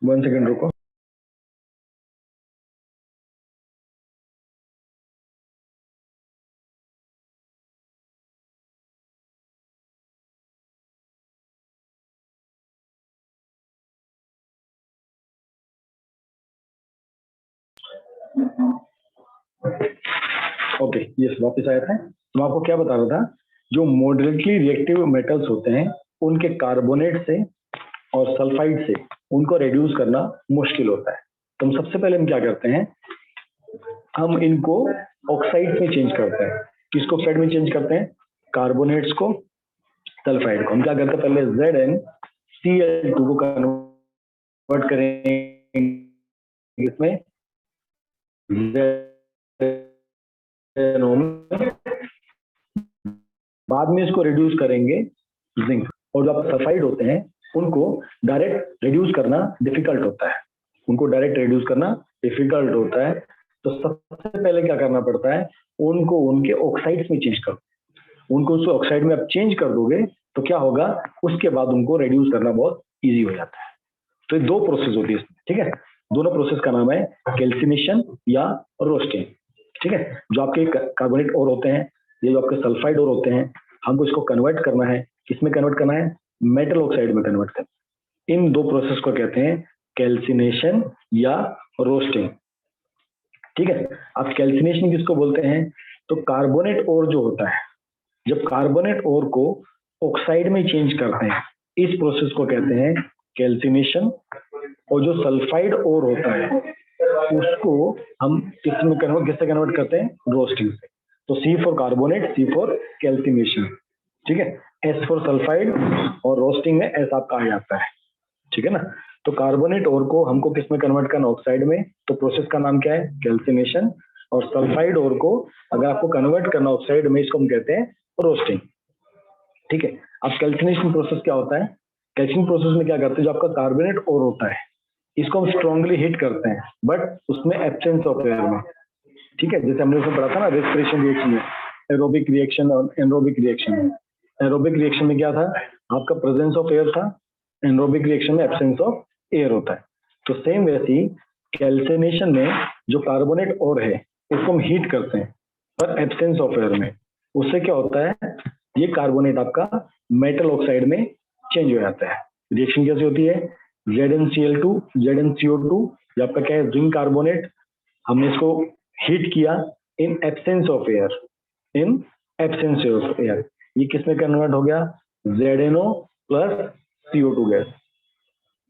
वन सेकेंड रुको। ओके, यस, वापस आया था। तो मैं आपको क्या बता रहा था, जो मॉडरेटली रिएक्टिव मेटल्स होते हैं उनके कार्बोनेट से और सल्फाइड से उनको रिड्यूस करना मुश्किल होता है। तो हम सबसे पहले हम क्या करते हैं, हम इनको ऑक्साइड में चेंज करते हैं। किसको ऑक्साइड में चेंज करते हैं, कार्बोनेट्स को, सल्फाइड को। हम क्या करते हैं, पहले ZnCl2 को कन्वर्ट करेंगे इसमें ZnO में, बाद में इसको रिड्यूस करेंगे जिंक। और जो आप सल्फाइड होते हैं उनको डायरेक्ट रिड्यूस करना डिफिकल्ट होता है, उनको डायरेक्ट रिड्यूस करना डिफिकल्ट होता है। तो सबसे पहले क्या करना पड़ता है, उनको उनके ऑक्साइड्स में चेंज करो। उनको उस ऑक्साइड में आप चेंज कर दोगे तो क्या होगा, उसके बाद उनको रिड्यूस करना बहुत इजी हो जाता है। तो ये 2 प्रोसेस होती है इसमें, ठीक है। दोनों प्रोसेस का नाम है कैल्सिनेशन या रोस्टिंग, ठीक है। जो आपके कार्बोनेट और होते हैं, ये जो आपके सल्फाइड और होते हैं, हमको इसको कन्वर्ट करना है, किसमें कन्वर्ट करना है, मेटल ऑक्साइड में कन्वर्ट करना है। इन 2 प्रोसेस को कहते हैं कैल्सिनेशन या रोस्टिंग, ठीक है। अब कैल्सिनेशन किसको बोलते हैं, तो कार्बोनेट और जो होता है, जब कार्बोनेट और को ऑक्साइड में चेंज करते हैं, इस प्रोसेस को कहते हैं कैल्सिनेशन। और जो सल्फाइड और होता है उसको हम किससे कन्वर्ट करते हैं, रोस्टिंग से। तो C for carbonate, C for calcination, ठीक है। एस फॉर सल्फाइड, और रोस्टिंग में एस आपका आ जाता है, ठीक है ना। तो कार्बोनेट और को हमको किस में कन्वर्ट करना, ऑक्साइड में, तो प्रोसेस का नाम क्या है, कैल्सिनेशन। और सल्फाइड और को अगर आपको कन्वर्ट करना ऑक्साइड में, इसको हम कहते हैं रोस्टिंग, ठीक है। अब कैल्सिनेशन प्रोसेस क्या होता है, कैल्सिनेशन प्रोसेस में क्या करते हैं, जो आपका कार्बोनेट और होता है इसको हम स्ट्रांगली हीट करते हैं, बट उसमें एब्सेंस ऑफ एयर में, ठीक है। जैसे हमने उसमें पढ़ा था ना, रेस्पिरेशन रिएक्शन में, एरोबिक रिएक्शन और एनरोबिक रिएक्शन में। एरोबिक रिएक्शन में क्या था, आपका प्रेजेंस ऑफ एयर था, एनरोबिक रिएक्शन में एब्सेंस ऑफ एयर होता है। तो सेम वैसे ही कैल्सिनेशन में जो कार्बोनेट और है उसको हम हीट करते हैं पर एब्सेंस ऑफ एयर में। उससे क्या होता है, ये कार्बोनेट आपका मेटल ऑक्साइड में चेंज हो जाता है। रिएक्शन कैसे होती है, ZnCl2 ZnCO2, ये आपका क्या है, जिंक कार्बोनेट, हमने इसको हीट किया in absence of air, in absence of air, ये किस में कन्वर्ट हो गया, ZnO प्लस CO2 गैस।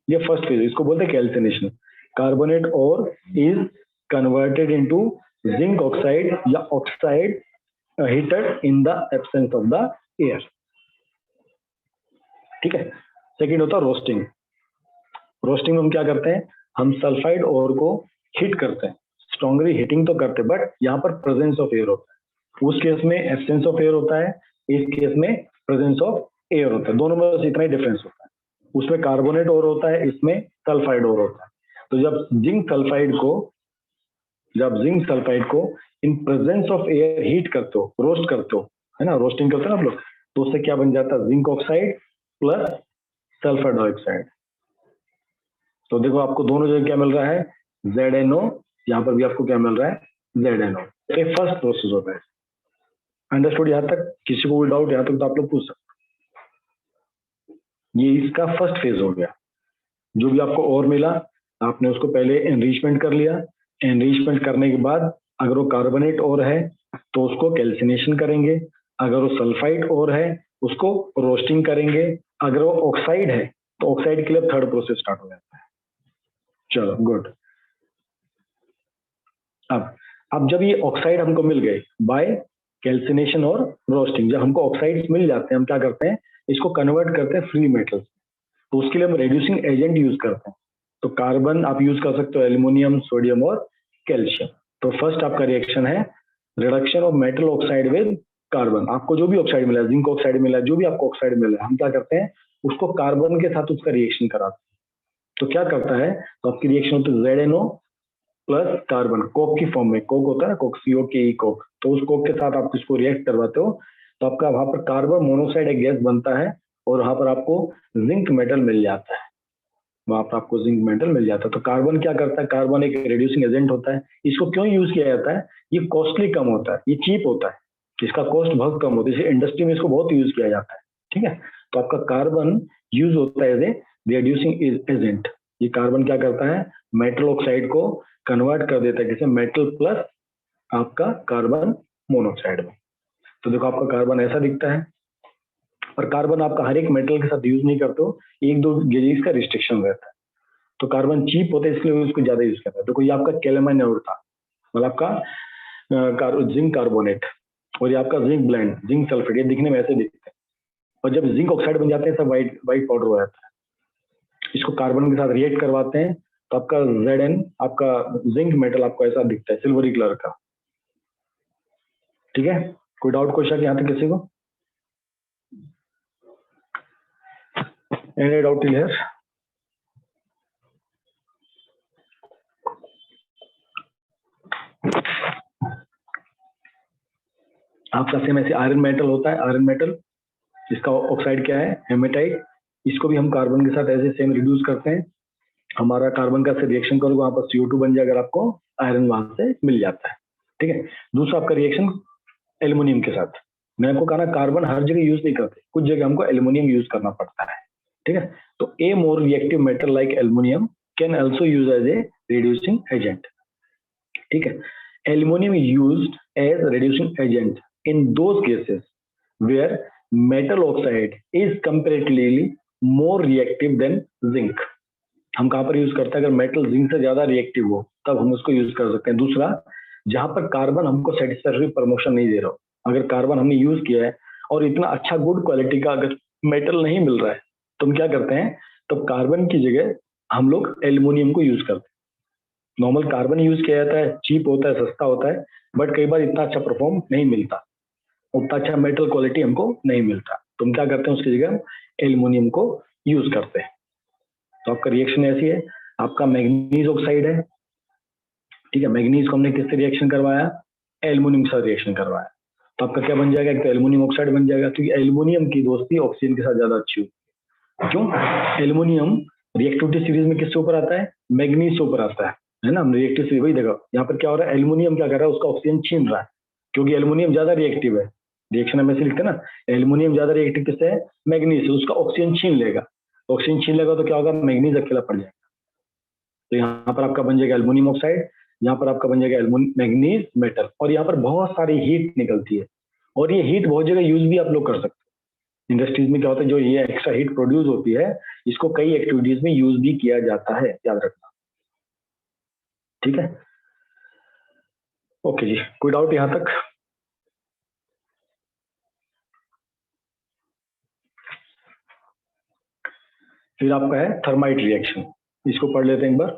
ये फर्स्ट फेज, इसको बोलते हैं कैल्सिनेशन। कार्बोनेट और is converted into zinc oxide या oxide heated in the absence of the air, ठीक है। सेकेंड होता है रोस्टिंग। रोस्टिंग में हम क्या करते हैं, हम सल्फाइड और को हीट करते हैं, स्ट्रांगली हीटिंग तो करते हैं, बट यहाँ पर प्रेजेंस ऑफ एयर होता है। उस केस में एब्सेंस ऑफ एयर होता है, इस केस में प्रेजेंस ऑफ एयर होता है। दोनों में बस इतना ही डिफरेंस होता है, उसमें कार्बोनेट और होता है, इसमें सल्फाइड और होता है। तो जब जिंक सल्फाइड को in presence of air heat करते हो, रोस्ट करते हो, है ना, रोस्टिंग करते हो ना आप लोग, तो उससे क्या बन जाता है, zinc oxide plus sulphur dioxide. तो देखो आपको दोनों जगह क्या मिल रहा है, ZnO, यहाँ पर भी आपको क्या मिल रहा है, ZnO। ये फर्स्ट प्रोसेस होता है। अंडरस्टूड यहाँ तक, किसी को भी डाउट यहाँ तक तो आप लोग पूछ सकते। ये इसका फर्स्ट फेज हो गया। जो भी आपको और मिला आपने उसको पहले एनरिचमेंट कर लिया, एनरिचमेंट करने के बाद अगर वो कार्बोनेट और है तो उसको कैल्सिनेशन करेंगे, अगर वो सल्फाइड और है उसको रोस्टिंग करेंगे, अगर वो ऑक्साइड है तो ऑक्साइड के लिए थर्ड प्रोसेस स्टार्ट हो जाता है। चलो गुड। अब जब ये ऑक्साइड हमको मिल गए बाय कैल्सिनेशन और रोस्टिंग, जब हमको ऑक्साइड्स मिल जाते हैं हम क्या करते हैं, इसको कन्वर्ट करते हैं फ्री मेटल्स। तो उसके लिए हम रेड्यूसिंग एजेंट यूज करते हैं। तो कार्बन आप यूज कर सकते हो, एल्यूमिनियम, सोडियम और कैल्शियम। तो फर्स्ट आपका रिएक्शन है reduction of metal oxide with carbon. आपको जो भी ऑक्साइड मिला, जिंक ऑक्साइड मिला, जो भी आपको ऑक्साइड मिला, हम क्या करते हैं उसको कार्बन के साथ उसका रिएक्शन कराते हैं। तो क्या करता है, तो आपकी रिएक्शन होती है ZnO प्लस कार्बन, कोक की फॉर्म में, कोक होता है ना, कोक, CO कोक। तो उस कोक के साथ आप इसको रिएक्ट करवाते हो तो आपका वहां पर कार्बन मोनोक्साइड एक गैस बनता है और वहां पर आपको जिंक मेटल मिल जाता है, वहां पर आपको जिंक मेटल मिल जाता है। तो कार्बन क्या करता है, कार्बन एक रिड्यूसिंग एजेंट होता है। इसको क्यों यूज किया जाता है, ये कॉस्टली कम होता है, ये चीप होता है, इसका कॉस्ट बहुत कम होता है, इसे इंडस्ट्री में इसको बहुत यूज किया जाता है, ठीक है। तो आपका कार्बन यूज होता है एज ए रिड्यूसिंग एजेंट। ये कार्बन क्या करता है, मेटल ऑक्साइड को कन्वर्ट कर देता है किसे, मेटल प्लस आपका कार्बन मोनोक्साइड में। तो देखो आपका कार्बन ऐसा दिखता है। और कार्बन आपका हर एक मेटल के साथ यूज नहीं करते हो, एक दो गेजेस का रिस्ट्रिक्शन रहता है। तो कार्बन चीप होता है इसलिए उसको ज्यादा यूज करता है। देखो ये आपका कैलेमाइन और था, मतलब आपका जिंक कार्बोनेट, और ये आपका जिंक ब्लेंड, जिंक सल्फेट, ये दिखने में ऐसे दिखते हैं। और जब जिंक ऑक्साइड बन जाते हैं सब व्हाइट पाउडर हो जाता है। इसको कार्बन के साथ रिएक्ट करवाते हैं तो आपका Zn, आपका जिंक मेटल आपको ऐसा दिखता है, सिल्वरी कलर का, ठीक है। कोई डाउट क्वेश्चन यहाँ तक किसी को, एनी डाउट टिल हियर? आपका सेम ऐसे आयरन मेटल होता है, आयरन मेटल, इसका ऑक्साइड क्या है, हेमेटाइट। इसको भी हम कार्बन के साथ ऐसे सेम रिड्यूस करते हैं, हमारा कार्बन का से रिएक्शन करोगे वहां पर CO2 बन जाएगा, अगर आपको आयरन वहां से मिल जाता है। ठीक है, दूसरा आपका रिएक्शन एल्युमिनियम के साथ। मैं आपको कहा ना कार्बन हर जगह यूज नहीं करते, कुछ जगह हमको एल्युमिनियम यूज करना पड़ता है। ठीक है, तो a more reactive metal like aluminium can also use as a reducing agent. ठीक है, aluminium used as reducing agent in those cases where metal oxide is comparatively more reactive than zinc. हम कहाँ पर यूज करते हैं, अगर metal zinc से ज्यादा रिएक्टिव हो तब हम उसको यूज कर सकते हैं। दूसरा, जहां पर कार्बन हमको सेटिस्फैक्टरी प्रमोशन नहीं दे रहा हो, अगर कार्बन हमने यूज किया है और इतना अच्छा गुड क्वालिटी का अगर मेटल नहीं मिल रहा है तो हम क्या करते हैं, तो कार्बन की जगह हम लोग एल्युमिनियम को यूज करते हैं। नॉर्मल कार्बन यूज किया जाता है, चीप होता है, सस्ता होता है, बट कई बार इतना अच्छा परफॉर्म नहीं मिलता, उतना अच्छा मेटल क्वालिटी हमको नहीं मिलता, तो हम क्या करते हैं उसकी जगह एल्युमिनियम को यूज करते हैं। तो आपका रिएक्शन ऐसी है, आपका मैग्नीज ऑक्साइड है। ठीक है, मैग्नीज को हमने किससे रिएक्शन करवाया, एल्युमिनियम से रिएक्शन करवाया, तो आपका क्या बन जाएगा, एक तो एल्युमिनियम ऑक्साइड बन जाएगा, क्योंकि एल्युमिनियम की दोस्ती ऑक्सीजन के साथ ज्यादा अच्छी होती है। क्यों, एल्युमिनियम रिएक्टिविटी सीरीज में किससे ऊपर आता है, मैग्नीज से ऊपर आता है ना। हम रिएक्टिव सीरीज वही देखो, यहाँ पर क्या हो रहा है, एल्युमिनियम क्या कर रहा है, उसका ऑक्सीजन छीन रहा है, क्योंकि एल्युमिनियम ज्यादा रिएक्टिव है। रिएक्शन में से लिखते हैं ना, एल्युमिनियम ज्यादा रिएक्टिव किससे है, मैग्नीज से, उसका ऑक्सीजन छीन लेगा, ऑक्सीजन छीन लेगा तो क्या होगा, मैग्नीज अकेला पड़ जाएगा। तो यहाँ पर आपका बन जाएगा एल्युमिनियम ऑक्साइड, यहाँ पर आपका बन जाएगा मैग्नीज मेटल, और यहाँ पर बहुत सारी हीट निकलती है, और ये हीट बहुत जगह यूज भी आप लोग कर सकते हैं। इंडस्ट्रीज में क्या होता है, जो ये एक्स्ट्रा हीट प्रोड्यूस होती है, इसको कई एक्टिविटीज में यूज भी किया जाता है, याद रखना। ठीक है, ओके जी, कोई डाउट यहाँ तक। फिर आपका है थर्माइट रिएक्शन, इसको पढ़ लेते हैं एक बार।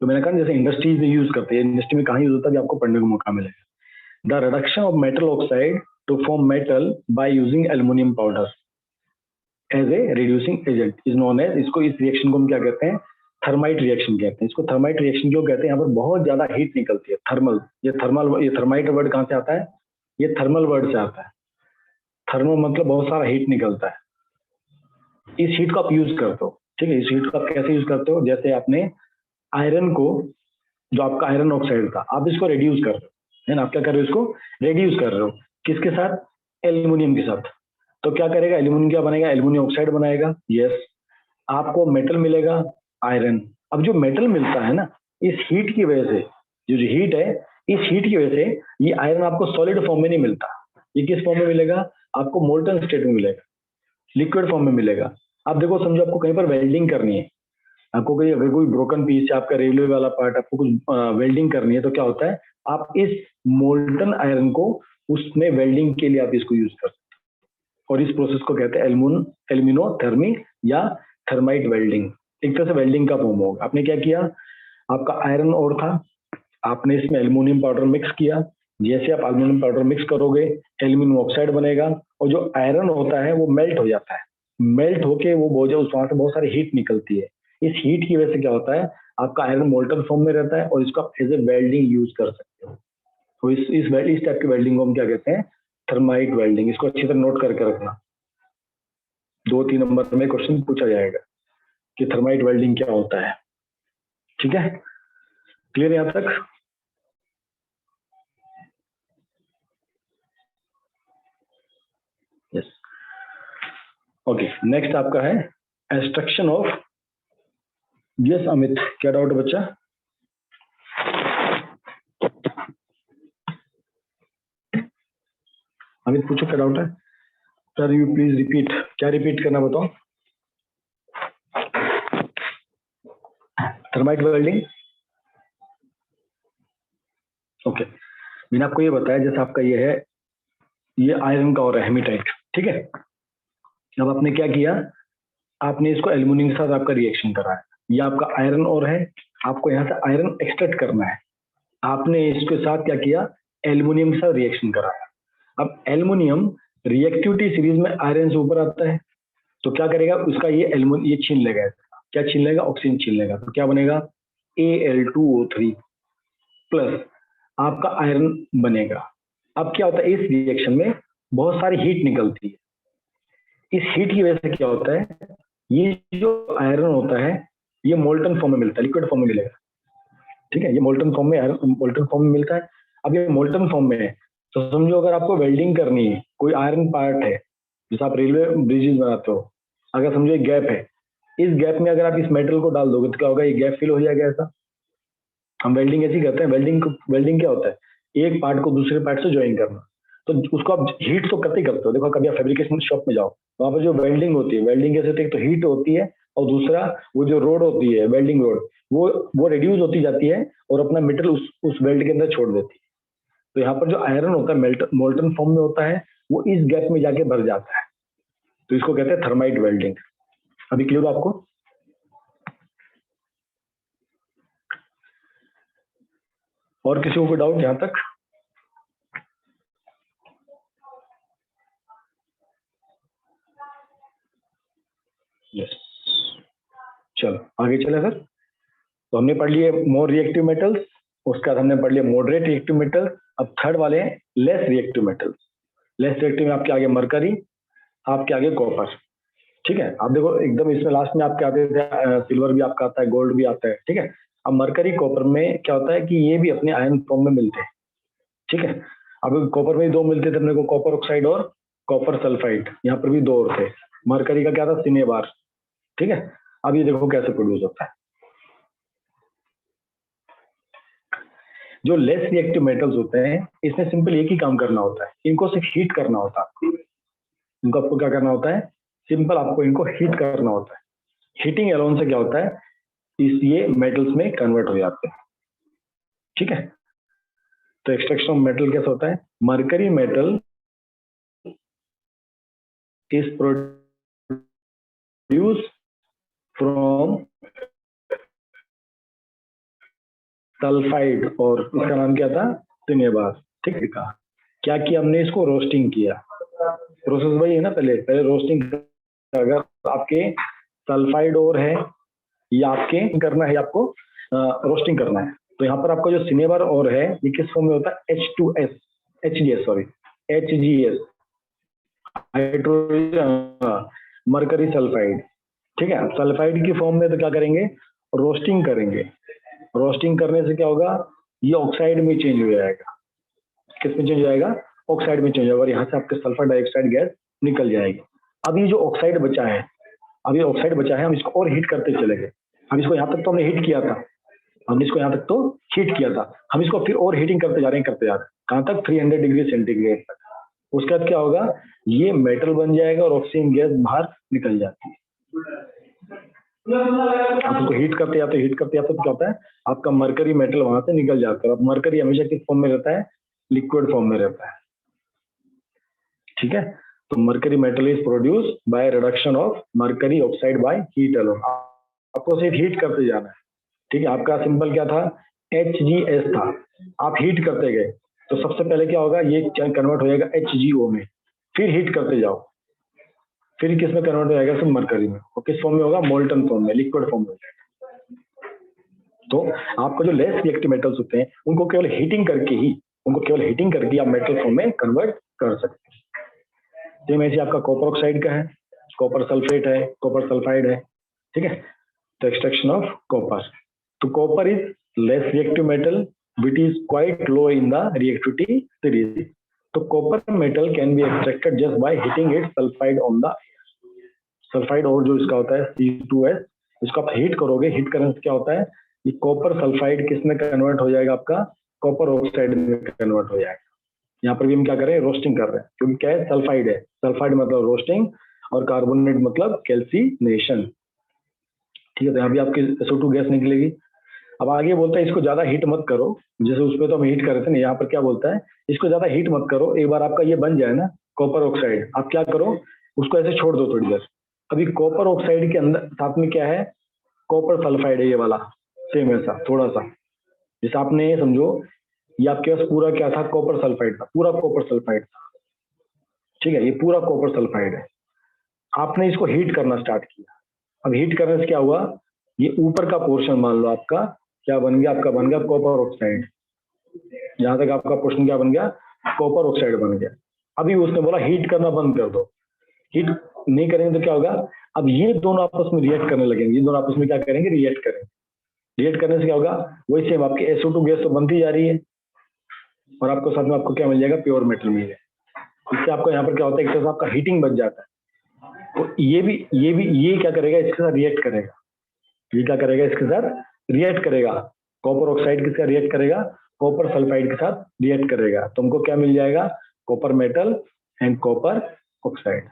तो मैंने कहा जैसे इंडस्ट्रीज में यूज करते हैं, इंडस्ट्री में कहाँ यूज होता है, आपको पढ़ने को मौका मिलेगा। The reduction of metal oxide to form metal by using aluminium powder as a reducing agent is known as, इसको इस रिएक्शन को हम क्या कहते हैं, थर्माइट रिएक्शन कहते हैं। इसको थर्माइट रिएक्शन क्यों कहते हैं, यहाँ पर बहुत ज्यादा हीट निकलती है, थर्मल, ये थर्माइट वर्ड कहाँ से आता है, ये थर्मल वर्ड से आता है। थर्मल मतलब बहुत सारा हीट निकलता है, इस हीट को आप यूज करते हो। ठीक है, इस हीट को आप कैसे यूज करते हो, जैसे आपने आयरन को, जो आपका आयरन ऑक्साइड था, आप इसको रिड्यूस कर रहे हो, है ना, आप क्या कर रहे हो, इसको रिड्यूस कर रहे हो, किसके साथ, एल्युमिनियम के साथ। तो क्या करेगा, एल्युमिनियम क्या बनेगा, एल्युमिनियम ऑक्साइड बनाएगा, यस, आपको मेटल मिलेगा, आयरन। अब जो मेटल मिलता है ना, इस हीट की वजह से, जो जो हीट है, इस हीट की वजह से ये आयरन आपको सॉलिड फॉर्म में नहीं मिलता, ये किस फॉर्म में मिलेगा, आपको मोल्टन स्टेट में मिलेगा, लिक्विड फॉर्म में मिलेगा। आप देखो, समझो आपको कहीं पर वेल्डिंग करनी है, आपको कहीं अगर कोई ब्रोकन पीस है, आपका रेलवे वाला पार्ट, आपको कुछ वेल्डिंग करनी है, तो क्या होता है, आप इस मोल्टन आयरन को उसमें वेल्डिंग के लिए आप इसको यूज करते हैं, और इस प्रोसेस को कहते हैं एल्यूमिनोथर्मी या थर्माइट वेल्डिंग। एक तरह से वेल्डिंग का फॉर्म होगा। आपने क्या किया, आपका आयरन ओर था, आपने इसमें एल्यूमिनियम पाउडर मिक्स किया, जैसे आप एल्यूमिनियम पाउडर मिक्स करोगे एल्यूमिनियम ऑक्साइड बनेगा, और जो आयरन होता है वो मेल्ट हो जाता है, मेल्ट होके वो वहां से बहुत सारी हीट निकलती है। इस हीट की वजह से क्या होता है, आपका आयरन मोल्टन फॉर्म में रहता है, और इसको आप एज ए वेल्डिंग यूज कर सकते हो। तो इस टाइप की वेल्डिंग को हम क्या कहते हैं, थर्माइट वेल्डिंग। इसको अच्छी तरह नोट करके रखना, 2-3 नंबर में क्वेश्चन पूछा जाएगा कि थर्माइट वेल्डिंग क्या होता है। ठीक है, क्लियर यहाँ तक। यस, ओके, नेक्स्ट आपका है एक्सट्रैक्शन ऑफ। यस अमित, क्या डाउट है बच्चा। अमित पूछो, क्या डाउट है, सर यू प्लीज रिपीट। क्या रिपीट करना बताओ, थर्माइट वेल्डिंग। ओके, मैंने आपको ये बताया, जैसे आपका ये है, ये आयरन का और है हेमेटाइट। ठीक है, अब आपने क्या किया, आपने इसको एल्युमिनियम के साथ आपका रिएक्शन कराया, ये आपका आयरन और है, आपको यहाँ से आयरन एक्सट्रैक्ट करना है, आपने इसके साथ क्या किया, एल्युमिनियम के साथ रिएक्शन कराया। अब एल्युमिनियम रिएक्टिविटी सीरीज में आयरन से ऊपर आता है, तो क्या करेगा, उसका ये छीन लेगा, क्या छीन लेगा, ऑक्सीजन छीन लेगा, तो क्या बनेगा, Al2O3 प्लस आपका आयरन बनेगा। अब क्या होता है, इस रिएक्शन में बहुत सारी हीट निकलती है, इस हीट की वजह से क्या होता है, ये जो आयरन होता है ये मोल्टन फॉर्म में मिलता है, लिक्विड फॉर्म में मिलेगा, ठीक है। ये मोल्टन फॉर्म में मोल्टन फॉर्म में मिलता है। अब ये मोल्टन फॉर्म में है तो समझो अगर आपको वेल्डिंग करनी है, कोई आयरन पार्ट है, जैसे आप रेलवे ब्रिजेस बनाते हो, अगर समझो एक गैप है, इस गैप में अगर आप इस मेटल को डाल दोगे तो क्या होगा, ये गैप फिल हो जाएगा ऐसा। हम वेल्डिंग ऐसी करते हैं, वेल्डिंग क्या होता है, एक पार्ट को दूसरे पार्ट से ज्वाइन करना। तो उसको आप हीट तो करते ही करते हो, देखो कभी आप फैब्रिकेशन शॉप में जाओ, वहां पर जो वेल्डिंग होती है, वेल्डिंग कैसे होती है, एक तो हीट होती है और दूसरा वो जो रोड होती है, वेल्डिंग रोड, वो रिड्यूस होती जाती है और अपना मेटल उस वेल्ड के अंदर छोड़ देती है। तो यहाँ पर जो आयरन होता है मोल्टन फॉर्म में होता है, वो इस गैप में जाके भर जाता है, तो इसको कहते हैं थर्माइट वेल्डिंग। अभी क्लियर आपको? और किसी को कोई डाउट यहाँ तक? यस, चलो आगे चले सर। तो हमने पढ़ लिए मोर रिएक्टिव मेटल्स, उसके बाद हमने पढ़ लिया मॉडरेट रिएक्टिव मेटल। अब थर्ड वाले हैं less reactive metals. Less reactive में आपके आगे मरकरी, आपके आगे कॉपर, ठीक है। आप देखो एकदम इसमें लास्ट में आपके आते थे सिल्वर भी आपका आता है, गोल्ड भी आता है, ठीक है। अब मरकरी कॉपर में क्या होता है कि ये भी अपने आयन फॉर्म में मिलते हैं, ठीक है। अब कॉपर में दो मिलते थे अपने को, कॉपर ऑक्साइड और कॉपर सल्फाइड, यहाँ पर भी दो और थे। मरकरी का क्या था, सिनेबार, ठीक है। अब ये देखो कैसे प्रोड्यूस होता है। जो लेस रिएक्टिव मेटल्स होते हैं इसमें सिंपल एक ही काम करना होता है, इनको सिर्फ हीट करना होता है। इनको आपको क्या करना होता है, सिंपल आपको इनको हीट करना होता है। हीटिंग अलोन से क्या होता है, इस ये मेटल्स में कन्वर्ट हो जाते हैं, ठीक है। तो एक्सट्रैक्शन ऑफ मेटल कैसे होता है, mercury metal is produce from sulphide, और इसका नाम क्या था, सिनेबार, ठीक है। क्या किया हमने, इसको रोस्टिंग किया। प्रोसेस वही है ना, पहले पहले रोस्टिंग। अगर आपके सल्फाइड और है या आपके करना है, आपको रोस्टिंग करना है, तो यहाँ पर आपका जो सिनेबर और है ये किस फॉर्म में होता है, H2S, HGS sorry, HGS, hydrogen mercury sulphide, ठीक है। सल्फाइड की फॉर्म में तो क्या करेंगे, रोस्टिंग करेंगे। रोस्टिंग करने से क्या होगा, ये ऑक्साइड में चेंज हो जाएगा। किस में चेंज हो जाएगा, ऑक्साइड में चेंज होगा, और यहाँ से आपके सल्फर डाइऑक्साइड गैस निकल जाएगी। अब ये जो ऑक्साइड बचा है, अब ये ऑक्साइड बचा है, हम इसको और हीट करते चले गए। हम इसको यहाँ तक तो हमने हीट किया था, हमने इसको यहाँ तक तो हीट किया था, हम इसको फिर और हीटिंग करते जा रहे हैं, करते जा रहे हैं, कहाँ तक, 300 डिग्री सेंटीग्रेड तक। उसके बाद क्या होगा, ये मेटल बन जाएगा और ऑक्सीजन गैस बाहर निकल जाती है। आप उसको हीट करते जाते तो क्या होता है, आपका मरकरी मेटल वहां से निकल जाता है। मरकरी हमेशा किस फॉर्म में रहता है, लिक्विड फॉर्म में रहता है, ठीक है। तो mercury metal is produce by reduction of mercury oxide by heat alone. आपको सिर्फ हीट करते जाना है, ठीक है। आपका सिंबल क्या था, HGS था, आप हीट करते गए तो सबसे पहले क्या होगा, ये कन्वर्ट हो जाएगा HGO में, फिर हीट करते जाओ, फिर किस में कन्वर्ट हो जाएगा, सब मरकरी में, और किस फॉर्म में होगा, मोल्टन फॉर्म में, लिक्विड फॉर्म में। तो आपको जो लेस रिएक्टिव मेटल्स होते हैं उनको केवल हीटिंग करके ही, आप मेटल फॉर्म में कन्वर्ट कर सकते हैं। सेम ऐसे आपका कॉपर ऑक्साइड का है, कॉपर सल्फेट है, कॉपर सल्फाइड है, ठीक है। तो एक्सट्रैक्शन ऑफ कॉपर, तो copper is less reactive metal which is quite low in the reactivity series. तो copper metal can be extracted just by heating it sulphide on the sulphide, और जो इसका होता है C2S, इसको आप हीट करोगे, हीट करने से क्या होता है, ये कॉपर सल्फाइड किस में कन्वर्ट हो जाएगा, आपका कॉपर ऑक्साइड में कन्वर्ट हो जाएगा। यहाँ पर भी हम क्या कर रहे हैं, रोस्टिंग कर रहे हैं, क्योंकि क्या है, सल्फाइड है, सल्फाइड मतलब रोस्टिंग, और कार्बोनेट मतलब कैल्सिनेशन, ठीक है। तो यहाँ भी आपकी SO2 गैस निकलेगी। अब आगे बोलता है इसको ज्यादा हीट मत करो, जैसे उस पर तो हम हीट कर रहे थे ना, यहाँ पर क्या बोलता है, इसको ज्यादा हीट मत करो, एक बार आपका ये बन जाए ना कॉपर ऑक्साइड, आप क्या करो, उसको ऐसे छोड़ दो थोड़ी देर। अभी कॉपर ऑक्साइड के अंदर साथ में क्या है, कॉपर सल्फाइड है ये वाला, सेम ऐसा थोड़ा सा, जैसे आपने समझो ये आपके पास पूरा क्या था, कॉपर सल्फाइड था, पूरा कॉपर सल्फाइड था, ठीक है। ये पूरा कॉपर सल्फाइड है, आपने इसको हीट करना स्टार्ट किया। अब हीट करने से क्या हुआ, ये ऊपर का पोर्शन मान लो आपका क्या बन गया, आपका बन गया कॉपर ऑक्साइड, जहां तक आपका पोर्शन क्या बन गया, कॉपर ऑक्साइड बन गया। अभी उसने बोला हीट करना बंद कर दो, हीट नहीं करेंगे तो क्या होगा, अब ये दोनों आपस में रिएक्ट करने लगेंगे, ये दोनों आपस में क्या करेंगे, रिएक्ट करेंगे। रिएक्ट करने से क्या होगा, वही सेम आपकी SO2 गैस तो बनती जा रही है और आपको साथ में आपको क्या मिल जाएगा, प्योर मेटल मिल जाएगा। इससे आपको यहाँ पर क्या होता है, एक तरह से आपका हीटिंग बच जाता है। तो ये क्या करेगा, इसके साथ रिएक्ट करेगा। ये क्या करेगा, इसके साथ रिएक्ट करेगा। कॉपर ऑक्साइड किसका रिएक्ट करेगा, कॉपर सल्फाइड के साथ रिएक्ट करेगा। तुमको क्या मिल जाएगा, copper metal and copper oxide.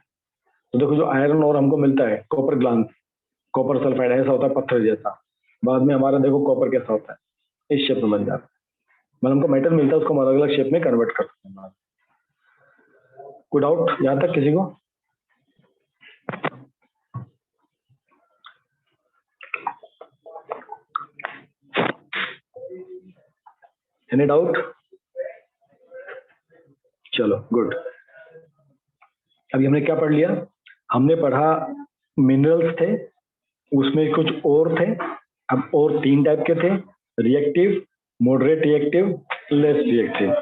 तो देखो जो आयरन और हमको मिलता है कॉपर ग्लास, कॉपर सल्फाइड ऐसा होता है पत्थर जैसा, बाद में हमारा देखो कॉपर कैसा होता है, इस शेप में बन जाता है। मतलब हमको मेटल मिलता है, उसको हम अलग अलग शेप में कन्वर्ट कर सकते हैं। कोई डाउट यहाँ तक किसी को? Any doubt? चलो गुड। अभी हमने क्या पढ़ लिया, हमने पढ़ा मिनरल्स थे, उसमें कुछ और थे। अब और 3 टाइप के थे, reactive, moderate reactive, less reactive.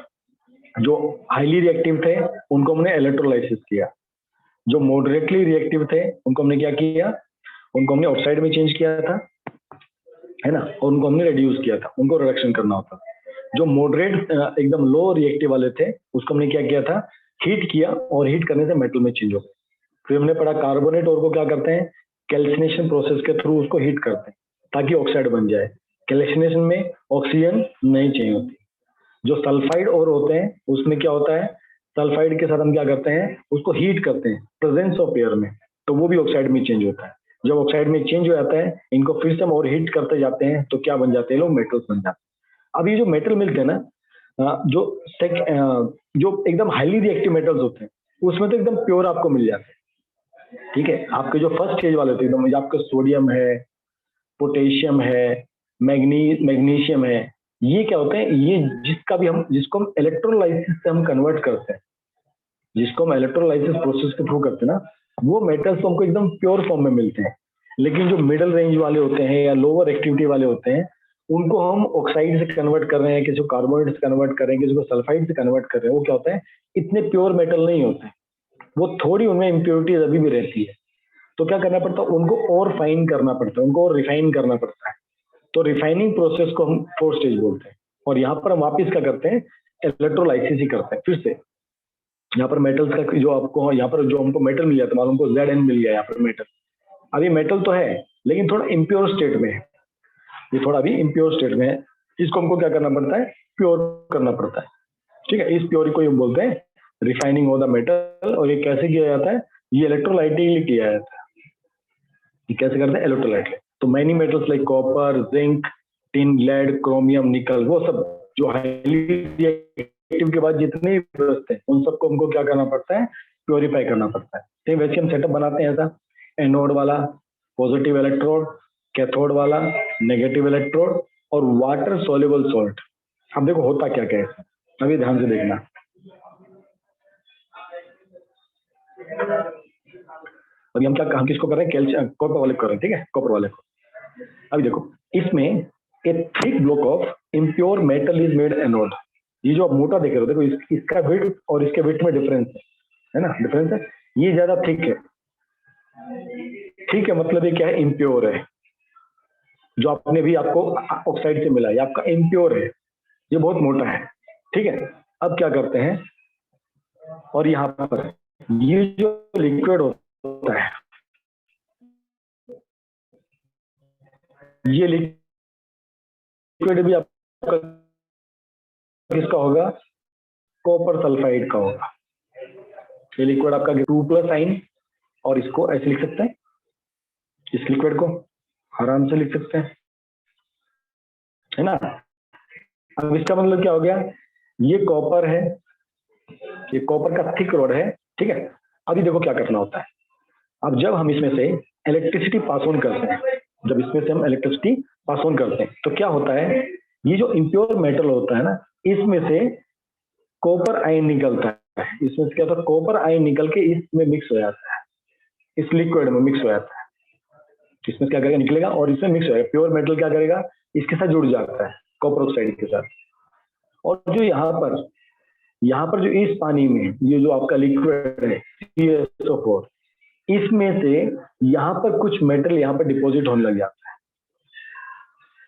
जो हाईली रिएक्टिव थे उनको हमने इलेक्ट्रोलाइसिस किया, जो मॉडरेटली रिएक्टिव थे उनको हमने क्या किया, उनको हमने ऑक्साइड में चेंज किया था, है ना, और उनको हमने रिड्यूस किया था, उनको रिडक्शन करना होता था। जो मॉडरेट एकदम लो रिएक्टिव वाले थे उसको हमने क्या किया था, हीट किया, और हीट करने से मेटल में चेंज हो गया। फिर हमने पढ़ा कार्बोनेट और को क्या करते हैं, कैल्सिनेशन प्रोसेस के थ्रू उसको हीट करते हैं ताकि ऑक्साइड बन जाए। कैल्सिनेशन में ऑक्सीजन नहीं चाहिए होती। जो सल्फाइड और होते हैं उसमें क्या होता है, सल्फाइड के साथ हम क्या करते हैं, उसको हीट करते हैं प्रेजेंस ऑफ एयर में, तो वो भी ऑक्साइड में चेंज होता है। जब ऑक्साइड में चेंज हो जाता है, इनको फिर से हम और हीट करते जाते हैं तो क्या बन जाते हैं, लोग मेटल्स बन जाते हैं। अब ये जो मेटल मिलते हैं ना, जो एकदम हाईली रिएक्टिव मेटल्स होते हैं उसमें तो एकदम प्योर आपको मिल जाते हैं। ठीक है, आपके जो फर्स्ट स्टेज वाले थे एकदम, आपका सोडियम है, पोटेशियम है, मैग्नीशियम है, ये क्या होते हैं, ये जिसको हम इलेक्ट्रोलाइसिस से हम कन्वर्ट करते हैं, जिसको हम इलेक्ट्रोलाइसिस प्रोसेस के थ्रू करते हैं ना, वो मेटल्स तो हमको एकदम प्योर फॉर्म में मिलते हैं। लेकिन जो मिडिल रेंज वाले होते हैं या लोअर एक्टिविटी वाले होते हैं, उनको हम ऑक्साइड से कन्वर्ट कर रहे हैं, किसी को कार्बोनेट से कन्वर्ट कर रहे हैं, किसी को सल्फाइड से कन्वर्ट कर रहे हैं, वो क्या होता है, इतने प्योर मेटल नहीं होते, वो थोड़ी उनमें इम्प्योरिटीज अभी भी रहती है। तो क्या करना पड़ता है, उनको और फाइन करना पड़ता है, उनको और रिफाइन करना पड़ता है। तो रिफाइनिंग प्रोसेस को हम 4 स्टेज बोलते हैं। और यहाँ पर हम वापिस क्या करते हैं, इलेक्ट्रोलाइसिस ही करते हैं फिर से। यहाँ पर मेटल्स का जो आपको, यहाँ पर जो हमको मेटल मिल जाता है, हमको Zn मिल गया यहाँ पर मेटल। अभी मेटल तो है लेकिन थोड़ा इम्प्योर स्टेट में है, ये थोड़ा अभी इम्प्योर स्टेट में है। इसको हमको क्या करना पड़ता है, प्योर करना पड़ता है। ठीक है, इस प्योर को ये बोलते हैं रिफाइनिंग ऑफ द मेटल। और ये कैसे किया जाता है, ये इलेक्ट्रोलाइटिकली किया जाता है। ये कैसे करते हैं, इलेक्ट्रोलाइटिकली। तो many metals like copper, zinc, tin, lead, chromium, nickel, वो सब जो हाईली रिएक्टिव के बाद जितने भी हैं उन सबको हमको क्या करना पड़ता है, प्योरीफाई करना पड़ता है। तो वैसे हम सेटअप बनाते हैं ऐसा, एनोड वाला पॉजिटिव इलेक्ट्रोड, कैथोड वाला नेगेटिव इलेक्ट्रोड, और वाटर सोल्यूबल सॉल्ट। अब देखो होता क्या क्या है, अभी ध्यान से देखना। अभी हम किसको कर रहे हैं, कैल्शियम कॉपर वाले को कर रहे हैं। ठीक है, कॉपर वाले को। अभी देखो इसमें ए thick block of impure metal is made anode. ये जो आप मोटा देख रहे हो, देखो इसका विड्थ और इसके विड्थ में डिफरेंस है ना, डिफरेंस है। ये ज्यादा थिक है, ठीक है, मतलब ये क्या है, इम्प्योर है। जो आपने भी आपको ऑक्साइड से मिला है, आपका इम्प्योर है, ये बहुत मोटा है। ठीक है, अब क्या करते हैं, और यहाँ पर ये जो लिक्विड होता है, ये लिक्विड भी आपका किसका होगा, कॉपर सल्फाइड का होगा। ये लिक्विड आपका 2+ आइन, और इसको ऐसे लिख सकते हैं, इस लिक्विड को आराम से लिख सकते हैं, है ना। अब इसका मतलब क्या हो गया, ये कॉपर है, ये कॉपर का थिक रॉड है। ठीक है, अभी देखो क्या करना होता है। अब जब हम इसमें से इलेक्ट्रिसिटी पास ऑन करते हैं, जब इसमें से हम इलेक्ट्रिसिटी पास ऑन करते हैं तो क्या होता है, ये जो इम्प्योर मेटल होता है ना, इसमें से कॉपर आयन निकलता है। इसमें से क्या होता है, कॉपर आयन निकल के इसमें मिक्स हो जाता है, इस लिक्विड में मिक्स हो जाता है। इसमें क्या करेगा, निकलेगा और इसमें मिक्स हो जाएगा। प्योर मेटल क्या करेगा, इसके साथ जुड़ जाता है, कॉपर ऑक्साइड के साथ। और जो यहाँ पर जो इस पानी में ये जो आपका लिक्विड है CaSO4, इसमें से यहाँ पर कुछ मेटल यहाँ पर डिपॉजिट होने लग जाता है।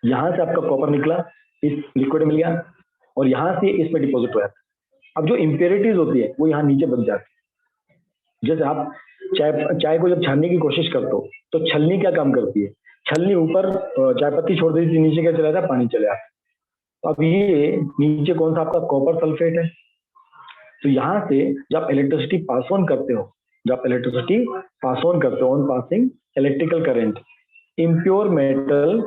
यहाँ से आपका कॉपर निकला, इस लिक्विड मिल गया, और यहाँ से इसमें डिपॉजिट हो जाता है। अब जो इम्प्योरिटीज होती है वो यहाँ नीचे बच जाती है। जैसे आप चाय को जब छानने की कोशिश करते हो तो छलनी क्या काम करती है, छलनी ऊपर चाय पत्ती छोड़ देती है, नीचे क्या चला जाता है, पानी चले आता है। अब ये नीचे कौन सा आपका कॉपर सल्फेट है। तो यहाँ से जब आप इलेक्ट्रिसिटी पास ऑन करते हो, जब आप इलेक्ट्रिसिटी पास ऑन करते हो, on passing electrical current, impure metal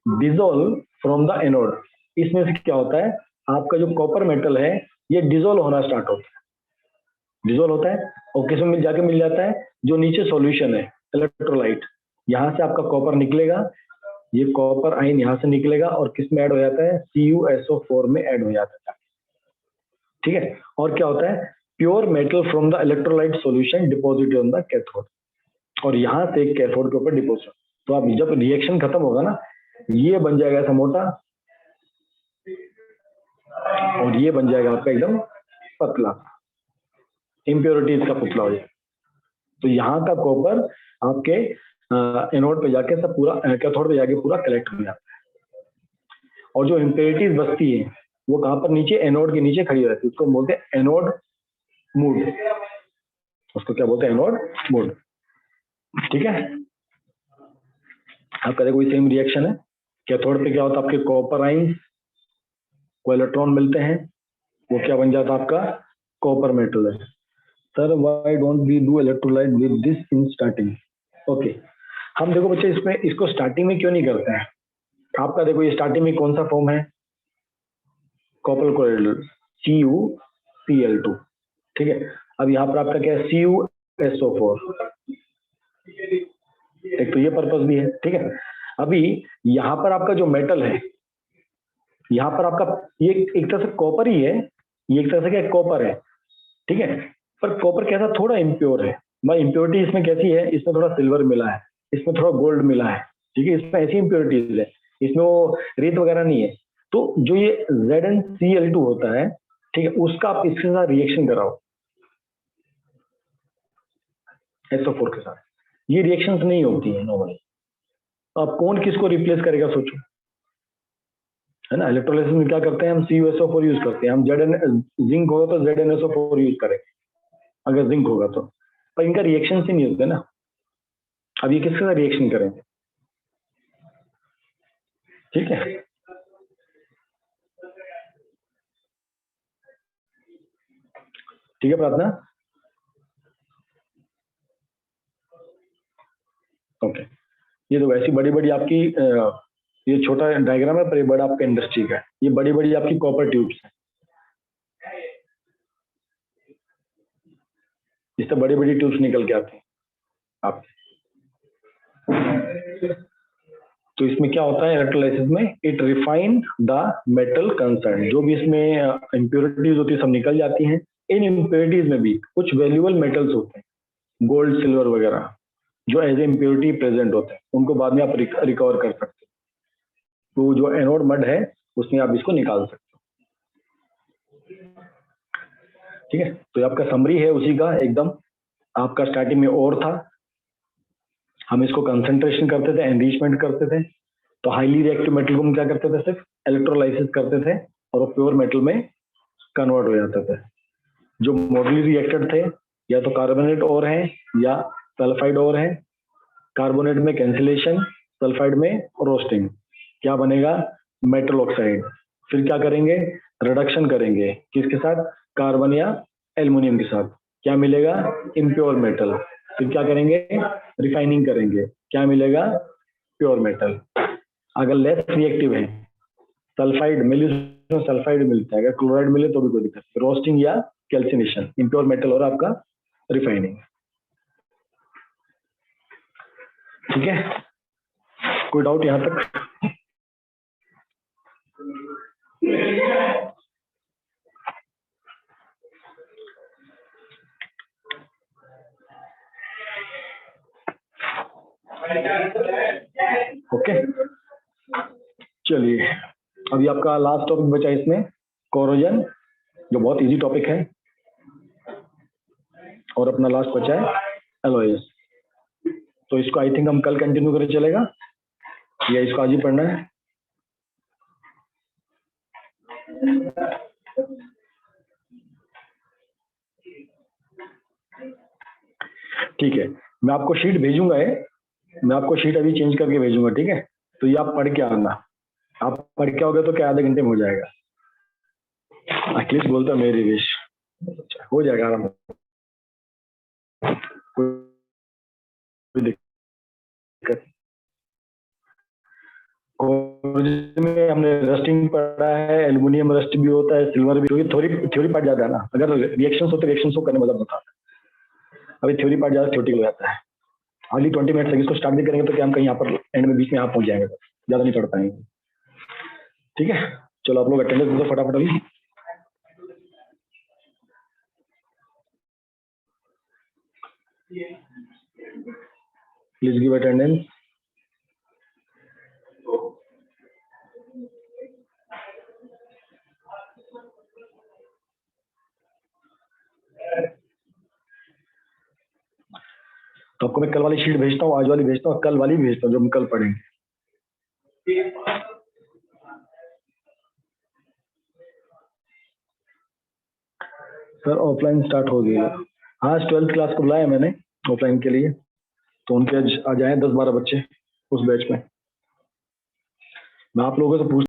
dissolve from the anode. इसमें से क्या होता है, आपका जो कॉपर मेटल है ये डिजोल्व होना स्टार्ट होता है, डिजोल्व होता है, और किसमें मिल जाके मिल जाता है, जो नीचे सॉल्यूशन है इलेक्ट्रोलाइट, यहाँ से आपका कॉपर निकलेगा, ये कॉपर आयन यहाँ से निकलेगा और किस में ऐड हो जाता है, CuSO4 में ऐड हो जाता है। ठीक है, और क्या होता है, pure metal from the electrolyte solution deposited on the cathode, और यहाँ से कैथोड के ऊपर डिपॉजिट। तो अब जब रिएक्शन खत्म होगा ना, ये बन जाएगा ऐसा मोटा, और ये बन जाएगा आपका एकदम पतला, इम्प्योरिटीज का पुतला हो जाएगा। तो यहाँ का कॉपर आपके एनोड पे जाके सब पूरा, कैथोड पे जाके पूरा कलेक्ट हो जाता है, और जो इम्प्योरिटीज बचती है वो कहाँ पर, नीचे एनोड के नीचे खड़ी रहती है, उसको बोलते हैं एनोड मूड, उसको क्या बोलते हैं, एनोड मूड। ठीक है, आपका देखो सेम रिएक्शन है, कैथोड पे क्या होता है, आपके कॉपर आइंस को इलेक्ट्रॉन मिलते हैं, वो क्या बन जाता है, आपका कॉपर मेटल है। Sir why don't we do electrolyte with this in starting. Okay, हम देखो बच्चे इसमें इसको स्टार्टिंग में क्यों नहीं करते हैं। आपका देखो ये स्टार्टिंग में कौन सा फॉर्म है, कॉपर क्लोराइड CuCl2। ठीक है, अब यहाँ पर आपका क्या है, CuSO4, एक तो ये पर्पस भी है। ठीक है, अभी यहाँ पर आपका जो मेटल है, यहाँ पर आपका ये एक तरह से कॉपर ही है, ये एक तरह से क्या कॉपर है। ठीक है, पर कॉपर कैसा, थोड़ा इम्प्योर है, मैं इम्प्योरिटी इसमें कैसी है, इसमें थोड़ा सिल्वर मिला है, इसमें थोड़ा गोल्ड मिला है। ठीक है, इसमें ऐसी इम्प्योरिटीज है, इसमें वो रेत वगैरह नहीं है। तो जो ये ZnCl2 होता है, ठीक है, उसका आप इसके साथ रिएक्शन कराओ SO4 के साथ, ये रिएक्शंस नहीं होती है नॉर्मली। अब कौन किसको रिप्लेस करेगा सोचो, है ना। इलेक्ट्रोलाइसिस में क्या करते हैं हम, CuSO4 यूज करते हैं, हम जिंक होगा तो ZnSO4 यूज करेंगे अगर जिंक होगा तो, पर इनका रिएक्शन से नहीं होते ना। अब ये किसके साथ रिएक्शन करेंगे। ठीक है, ठीक है प्रार्थना, ओके। ये तो वैसी बड़ी बड़ी आपकी ये छोटा डायग्राम है, पर ये बड़ा आपका इंडस्ट्री का है, ये बड़ी बड़ी आपकी कॉपर ट्यूब्स है, इससे बड़ी बड़ी ट्यूब्स निकल के आती हैं आप। तो इसमें क्या होता है इलेक्ट्रोलाइसिस में, it refine the metal concern, जो भी इसमें इम्प्योरिटीज होती है सब निकल जाती हैं। इन इम्प्योरिटीज में भी कुछ वैल्यूएबल मेटल्स होते हैं, गोल्ड सिल्वर वगैरह, जो एज ए इम्प्योरिटी प्रेजेंट होते हैं, उनको बाद में आप रिकवर कर सकते हैं। तो जो एनोड मड है उसमें आप इसको निकाल सकते हो। ठीक है, तो ये आपका समरी है उसी का एकदम। आपका स्टार्टिंग में और था, हम इसको कंसंट्रेशन करते थे, एनरिचमेंट करते थे, तो हाईली रिएक्टिव मेटल को हम क्या करते थे, सिर्फ इलेक्ट्रोलाइसिस करते थे और वो प्योर मेटल में कन्वर्ट हो जाते थे। जो मॉडली रिएक्टेड थे, या तो कार्बोनेट और है या सल्फाइड और है। कार्बोनेट में कैंसिलेशन, सल्फाइड में रोस्टिंग, क्या बनेगा, मेटल ऑक्साइड। फिर क्या करेंगे, रिडक्शन करेंगे किसके साथ, कार्बन या एल्युमिनियम के साथ, क्या मिलेगा, इम्प्योर मेटल। फिर क्या करेंगे, रिफाइनिंग करेंगे, क्या मिलेगा, प्योर मेटल। अगर लेस रिएक्टिव है, सल्फाइड मिले तो सल्फाइड मिलता है, अगर क्लोराइड मिले तो भी कोई दिक्कत, रोस्टिंग या कैल्सिनेशन, इम्प्योर मेटल और आपका रिफाइनिंग। ठीक है, कोई डाउट यहां तक। ओके, चलिए अभी आपका लास्ट टॉपिक बचा इसमें, कोरोजन, जो बहुत इजी टॉपिक है, और अपना लास्ट बचा है एलॉयस। तो इसको आई थिंक हम कल कंटिन्यू करें, चलेगा या इसको आज ही पढ़ना है? ठीक है, मैं आपको शीट भेजूंगा मैं आपको शीट अभी चेंज करके भेजूंगा, ठीक है? तो ये आप पढ़ के आना, आप पढ़ के आओगे तो क्या आधे घंटे में हो जाएगा? एटलीस्ट बोलता मेरी विश, हो जाएगा आराम से, कोई दिक्कत। में हमने रस्टिंग पढ़ा है, एल्युमिनियम रस्ट भी होता है, सिल्वर भी होगी, थ्योरी पार्ट ज्यादा है ना, अगर रिएक्शन होते रिएक्शन को करने मतलब बता, अभी थ्योरी पार्ट ज्यादा थ्योरेटिकल हो जाता है। हार्डली 20 मिनट लगे, इसको स्टार्ट भी करेंगे तो क्या हम कहीं यहाँ पर एंड में बीच में आप पहुंच जाएंगे, ज्यादा नहीं पढ़ पाएंगे, ठीक है? चलो आप लोग अटेंडेंस दे दो फटाफट अभी। Please give attendance. तो आपको मैं कल वाली शीट भेजता हूँ, आज वाली भेजता हूँ, कल वाली भेजता हूँ जो हम कल पढ़ेंगे। सर ऑफलाइन स्टार्ट हो गई है, हाँ 12th क्लास को बुलाया मैंने ऑफलाइन के लिए, तो उनके आ जाए 10-12 बच्चे उस बैच में। मैं आप लोगों से पूछ